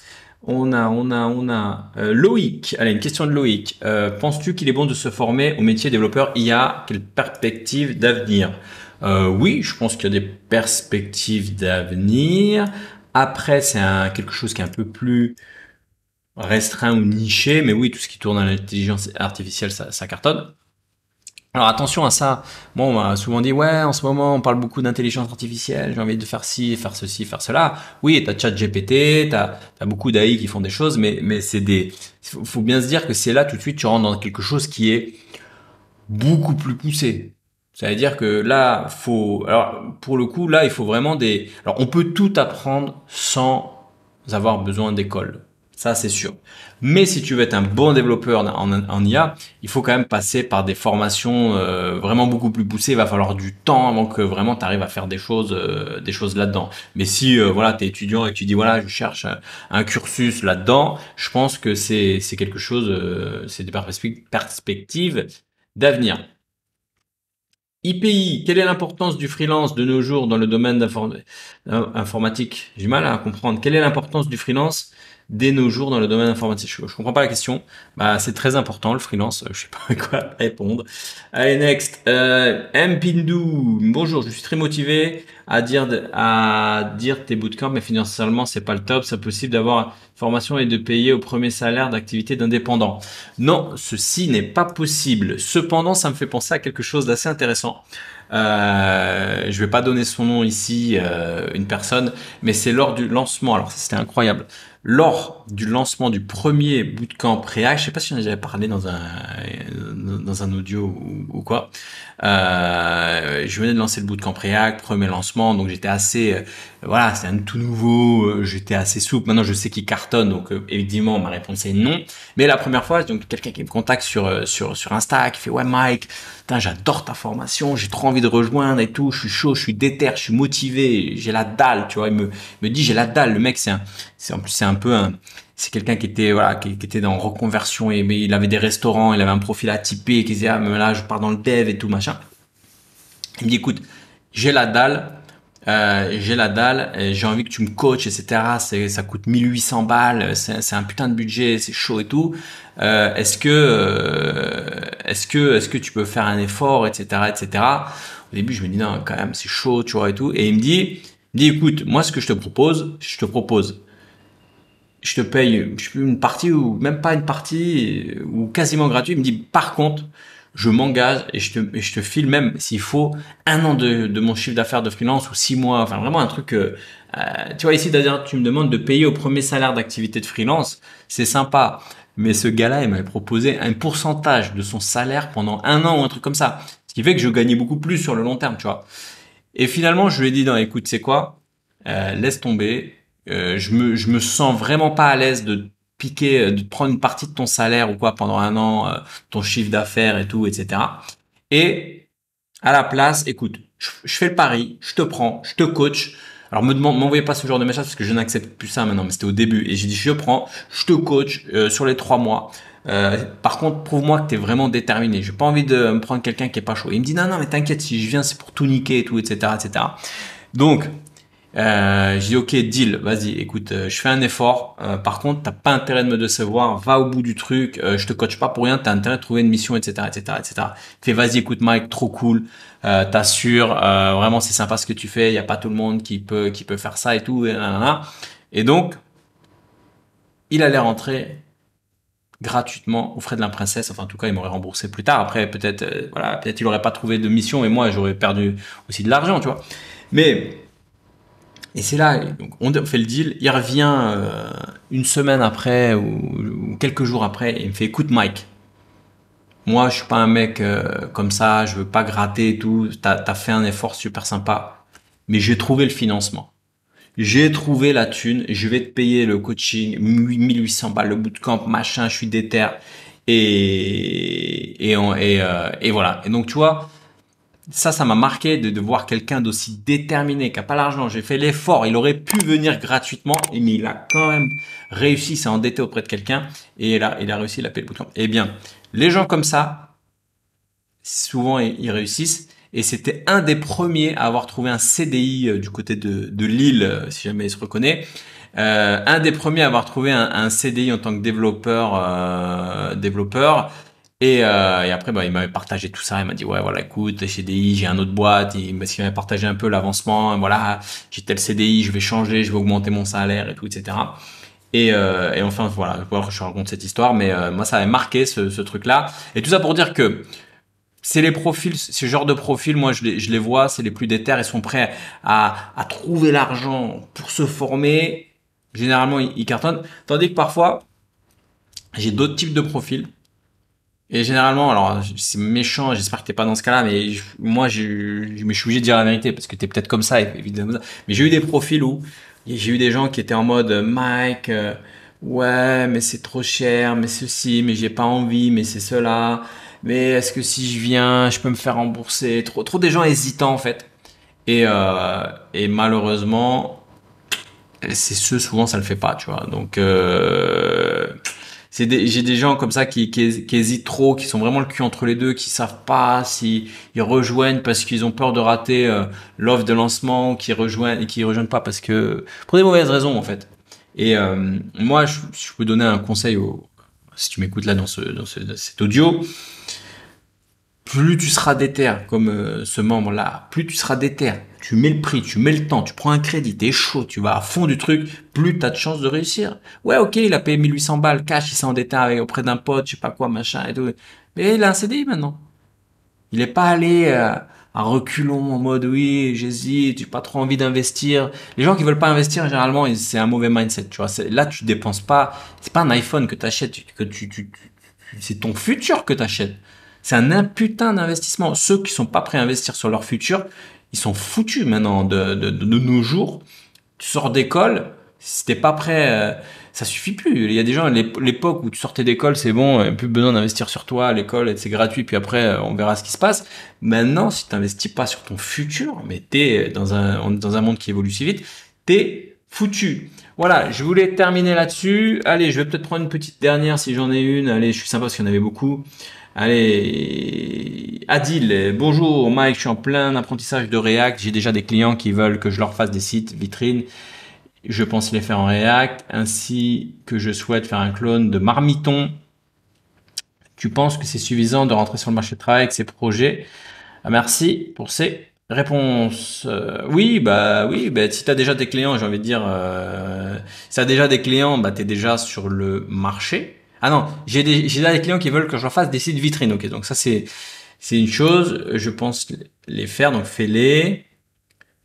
Loïc. Allez, une question de Loïc. Penses-tu qu'il est bon de se former au métier développeur IA? Quelle perspective d'avenir? Oui, je pense qu'il y a des perspectives d'avenir. Après, c'est quelque chose qui est un peu plus restreint ou niché, mais oui, tout ce qui tourne à l'intelligence artificielle, ça cartonne. Alors attention à ça. Moi, on m'a souvent dit, ouais, en ce moment, on parle beaucoup d'intelligence artificielle, j'ai envie de faire ci, faire ceci, faire cela. Oui, t'as ChatGPT, t'as beaucoup d'AI qui font des choses, mais faut bien se dire que c'est là, tout de suite, tu rentres dans quelque chose qui est beaucoup plus poussé. Ça veut dire que là, alors, pour le coup, là, il faut vraiment alors, on peut tout apprendre sans avoir besoin d'école. Ça, c'est sûr. Mais si tu veux être un bon développeur en IA, il faut quand même passer par des formations vraiment beaucoup plus poussées. Il va falloir du temps avant que vraiment tu arrives à faire des choses là-dedans. Mais si voilà, tu es étudiant et que tu dis voilà, je cherche un cursus là-dedans, je pense que c'est quelque chose, c'est des perspectives d'avenir. IPI, quelle est l'importance du freelance de nos jours dans le domaine informatique? J'ai du mal à comprendre. Quelle est l'importance du freelance dès nos jours dans le domaine informatique? Je comprends pas la question. Bah, c'est très important le freelance. Je sais pas quoi répondre. Allez, next. Mpindou. Bonjour, je suis très motivé à dire tes bootcamps, mais financièrement, c'est pas le top. C'est possible d'avoir une formation et de payer au premier salaire d'activité d'indépendant. Non, ceci n'est pas possible. Cependant, ça me fait penser à quelque chose d'assez intéressant. Je vais pas donner son nom ici, une personne, mais c'est lors du lancement. Alors ça, c'était incroyable. Lors du lancement du premier bootcamp React, je sais pas si j'en ai déjà parlé dans un audio ou quoi. Je venais de lancer le bootcamp React, premier lancement, donc j'étais assez, voilà, c'est un tout nouveau, j'étais assez souple. Maintenant, je sais qu'il cartonne, donc évidemment, ma réponse est non. Mais la première fois, donc quelqu'un qui me contacte sur Insta, qui fait ouais Mike, putain, j'adore ta formation, j'ai trop envie de rejoindre et tout, je suis chaud, je suis déter, je suis motivé, j'ai la dalle, tu vois. Il me dit j'ai la dalle. Le mec, en plus c'est un peu c'est quelqu'un qui était voilà qui était dans reconversion et mais il avait des restaurants, il avait un profil atypique, qui disait ah mais là je pars dans le dev et tout machin. Il me dit écoute, j'ai la dalle. J'ai envie que tu me coaches, etc. Ça coûte 1800 balles, c'est un putain de budget, c'est chaud et tout. Est-ce que tu peux faire un effort, etc., etc. Au début, je me dis non, quand même, c'est chaud, tu vois et tout. Et il me dit, écoute, moi, ce que je te propose, je te paye une partie ou même pas une partie ou quasiment gratuit. Il me dit, par contre, je m'engage et je te file même s'il faut 1 an de mon chiffre d'affaires de freelance ou 6 mois. Enfin, vraiment un truc, tu vois, ici, d'ailleurs, tu me demandes de payer au premier salaire d'activité de freelance. C'est sympa. Mais ce gars-là, il m'avait proposé un pourcentage de son salaire pendant 1 an ou un truc comme ça. Ce qui fait que je gagnais beaucoup plus sur le long terme, tu vois. Et finalement, je lui ai dit, non, écoute, c'est quoi? Laisse tomber. Je me sens vraiment pas à l'aise de piquer, de prendre une partie de ton salaire ou quoi pendant 1 an, ton chiffre d'affaires et tout, etc. Et à la place, écoute, je fais le pari, je te prends, je te coach. Alors m'envoyez pas ce genre de message parce que je n'accepte plus ça maintenant, mais c'était au début. Et j'ai dit, je prends, je te coach sur les 3 mois. Par contre, prouve-moi que tu es vraiment déterminé. J'ai pas envie de me prendre quelqu'un qui est pas chaud. Il me dit, non, non, mais t'inquiète, si je viens, c'est pour tout niquer et tout, etc., etc. Donc, je dis ok deal, vas-y, écoute, je fais un effort. Par contre, t'as pas intérêt de me décevoir, va au bout du truc. Je te coach pas pour rien, t'as intérêt de trouver une mission, etc., etc., etc. Fais vas-y, écoute Mike, trop cool. T'assures, vraiment c'est sympa ce que tu fais. Il y a pas tout le monde qui peut faire ça et tout. Et donc, il allait rentrer gratuitement aux frais de la princesse. Enfin, en tout cas, il m'aurait remboursé plus tard. Après, peut-être, voilà, peut-être il aurait pas trouvé de mission et moi j'aurais perdu aussi de l'argent, tu vois. Mais et c'est là, donc on fait le deal, il revient 1 semaine après ou quelques jours après et il me fait écoute Mike, moi je suis pas un mec comme ça, je veux pas gratter et tout, t'as fait un effort super sympa, mais j'ai trouvé le financement. J'ai trouvé la thune, je vais te payer le coaching, 1800 balles, le bootcamp, machin, je suis déter. Et voilà. Et donc tu vois, ça m'a marqué de voir quelqu'un d'aussi déterminé, qui a pas l'argent. J'ai fait l'effort. Il aurait pu venir gratuitement, mais il a quand même réussi, s'est endetté auprès de quelqu'un et là, il a réussi à payer le bootcamp. Eh bien, les gens comme ça, souvent, ils réussissent. Et c'était un des premiers à avoir trouvé un CDI du côté de Lille, si jamais il se reconnaît. Un des premiers à avoir trouvé un CDI en tant que développeur. Et après, il m'avait partagé tout ça. Il m'a dit, ouais, voilà, écoute, CDI, j'ai un autre boîte. Parce qu'il m'avait partagé un peu l'avancement. Voilà, j'ai tel CDI, je vais changer, je vais augmenter mon salaire et tout, etc. Et enfin, voilà, je raconte cette histoire. Mais moi, ça avait marqué ce truc-là. Et tout ça pour dire que c'est les profils, ce genre de profils, moi, je les vois, c'est les plus déter. Ils sont prêts à trouver l'argent pour se former. Généralement, ils cartonnent. Tandis que parfois, j'ai d'autres types de profils. Et généralement, alors c'est méchant, j'espère que t'es pas dans ce cas-là, mais moi je suis obligé de dire la vérité parce que t'es peut-être comme ça, évidemment. Mais j'ai eu des profils où j'ai eu des gens qui étaient en mode Mike, ouais, mais c'est trop cher, mais ceci, mais j'ai pas envie, mais c'est cela, mais est-ce que si je viens, je peux me faire rembourser? Trop des gens hésitants en fait. Et malheureusement, c'est ceux souvent ça le fait pas, tu vois. Donc j'ai des gens comme ça qui hésitent trop, qui sont vraiment le cul entre les deux, qui savent pas si ils rejoignent parce qu'ils ont peur de rater l'offre de lancement, qui rejoignent pas parce que pour des mauvaises raisons en fait. Et moi, je peux donner un conseil si tu m'écoutes là dans cet audio. Plus tu seras déter comme ce membre-là, plus tu seras déter. Tu mets le prix, tu mets le temps, tu prends un crédit, t'es chaud, tu vas à fond du truc, plus t'as de chances de réussir. Ouais, ok, il a payé 1800 balles cash, il s'est endetté auprès d'un pote, je sais pas quoi, machin et tout. Mais il a un CDI maintenant. Il est pas allé à reculons en mode oui, j'hésite, j'ai pas trop envie d'investir. Les gens qui veulent pas investir, généralement, c'est un mauvais mindset, tu vois. Là, tu dépenses pas, c'est pas un iPhone que t'achètes, c'est ton futur que t'achètes. C'est un putain d'investissement. Ceux qui sont pas prêts à investir sur leur futur, ils sont foutus maintenant de nos jours. Tu sors d'école, si t'es pas prêt, ça suffit plus. Il y a des gens, à l'époque où tu sortais d'école, c'est bon, plus besoin d'investir sur toi, l'école, c'est gratuit, puis après, on verra ce qui se passe. Maintenant, si t'investis pas sur ton futur, mais t'es dans un monde qui évolue si vite, t'es foutu. Voilà, je voulais terminer là-dessus. Allez, je vais peut-être prendre une petite dernière si j'en ai une. Allez, je suis sympa parce qu'il y en avait beaucoup. Allez, Adil, bonjour Mike, je suis en plein apprentissage de React. J'ai déjà des clients qui veulent que je leur fasse des sites vitrines. Je pense les faire en React, ainsi que je souhaite faire un clone de Marmiton. Tu penses que c'est suffisant de rentrer sur le marché de travail avec ces projets? Merci pour ces réponses. Oui, si tu as déjà des clients, j'ai envie de dire, si tu as déjà des clients, tu es déjà sur le marché. Ah non, j'ai déjà des clients qui veulent que je leur fasse des sites vitrines. Ok, donc ça c'est une chose. Je pense les faire, donc fais-les.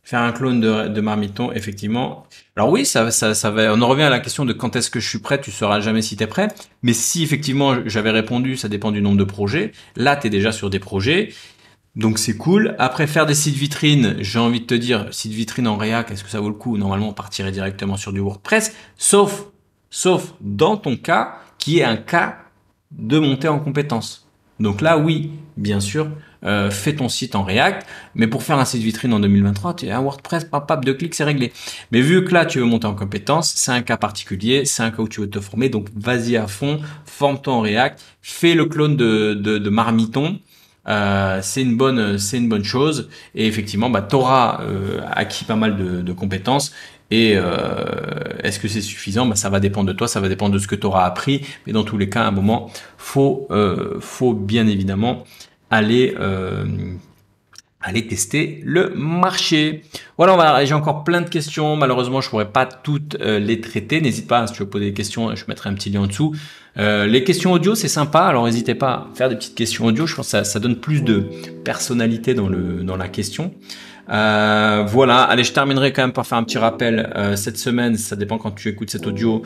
Faire un clone de Marmiton, effectivement. Alors oui, ça va. On en revient à la question de quand est-ce que je suis prêt. Tu sauras jamais si t'es prêt. Mais si effectivement j'avais répondu, ça dépend du nombre de projets. Là, t'es déjà sur des projets. Donc c'est cool. Après, faire des sites vitrines, j'ai envie de te dire, site vitrine en React, est-ce que ça vaut le coup? Normalement, on partirait directement sur du WordPress, sauf dans ton cas, qui est un cas de montée en compétences. Donc là, oui, bien sûr, fais ton site en React, mais pour faire un site vitrine en 2023, tu es un WordPress, pap, 2 clics, c'est réglé. Mais vu que là, tu veux monter en compétences, c'est un cas particulier, c'est un cas où tu veux te former, donc vas-y à fond, forme-toi en React, fais le clone de Marmiton. C'est une bonne chose, et effectivement t'auras acquis pas mal de compétences. Et est-ce que c'est suffisant? Ça va dépendre de toi, ça va dépendre de ce que tu auras appris, mais dans tous les cas à un moment faut bien évidemment aller tester le marché. Voilà, j'ai encore plein de questions. Malheureusement, je pourrais pas toutes les traiter. N'hésite pas, si tu veux poser des questions, je mettrai un petit lien en dessous. Les questions audio, c'est sympa. Alors, n'hésitez pas à faire des petites questions audio. Je pense que ça donne plus de personnalité dans la question. Voilà. Allez, je terminerai quand même par faire un petit rappel. Cette semaine, ça dépend quand tu écoutes cet audio,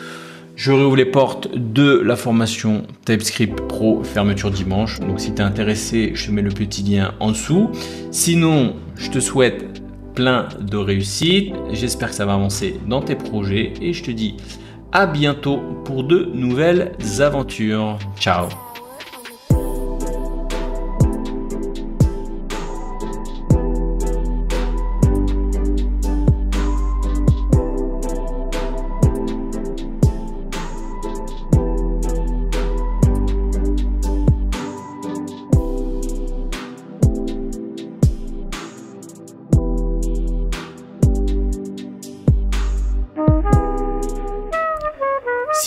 je réouvre les portes de la formation TypeScript Pro, fermeture dimanche. Donc si tu es intéressé, je te mets le petit lien en dessous. Sinon, je te souhaite plein de réussite. J'espère que ça va avancer dans tes projets et je te dis à bientôt pour de nouvelles aventures. Ciao.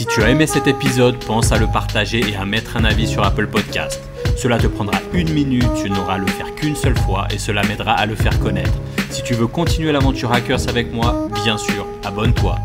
Si tu as aimé cet épisode, pense à le partager et à mettre un avis sur Apple Podcast. Cela te prendra 1 minute, tu n'auras à le faire qu'une seule fois et cela m'aidera à le faire connaître. Si tu veux continuer l'aventure Hackers avec moi, bien sûr, abonne-toi.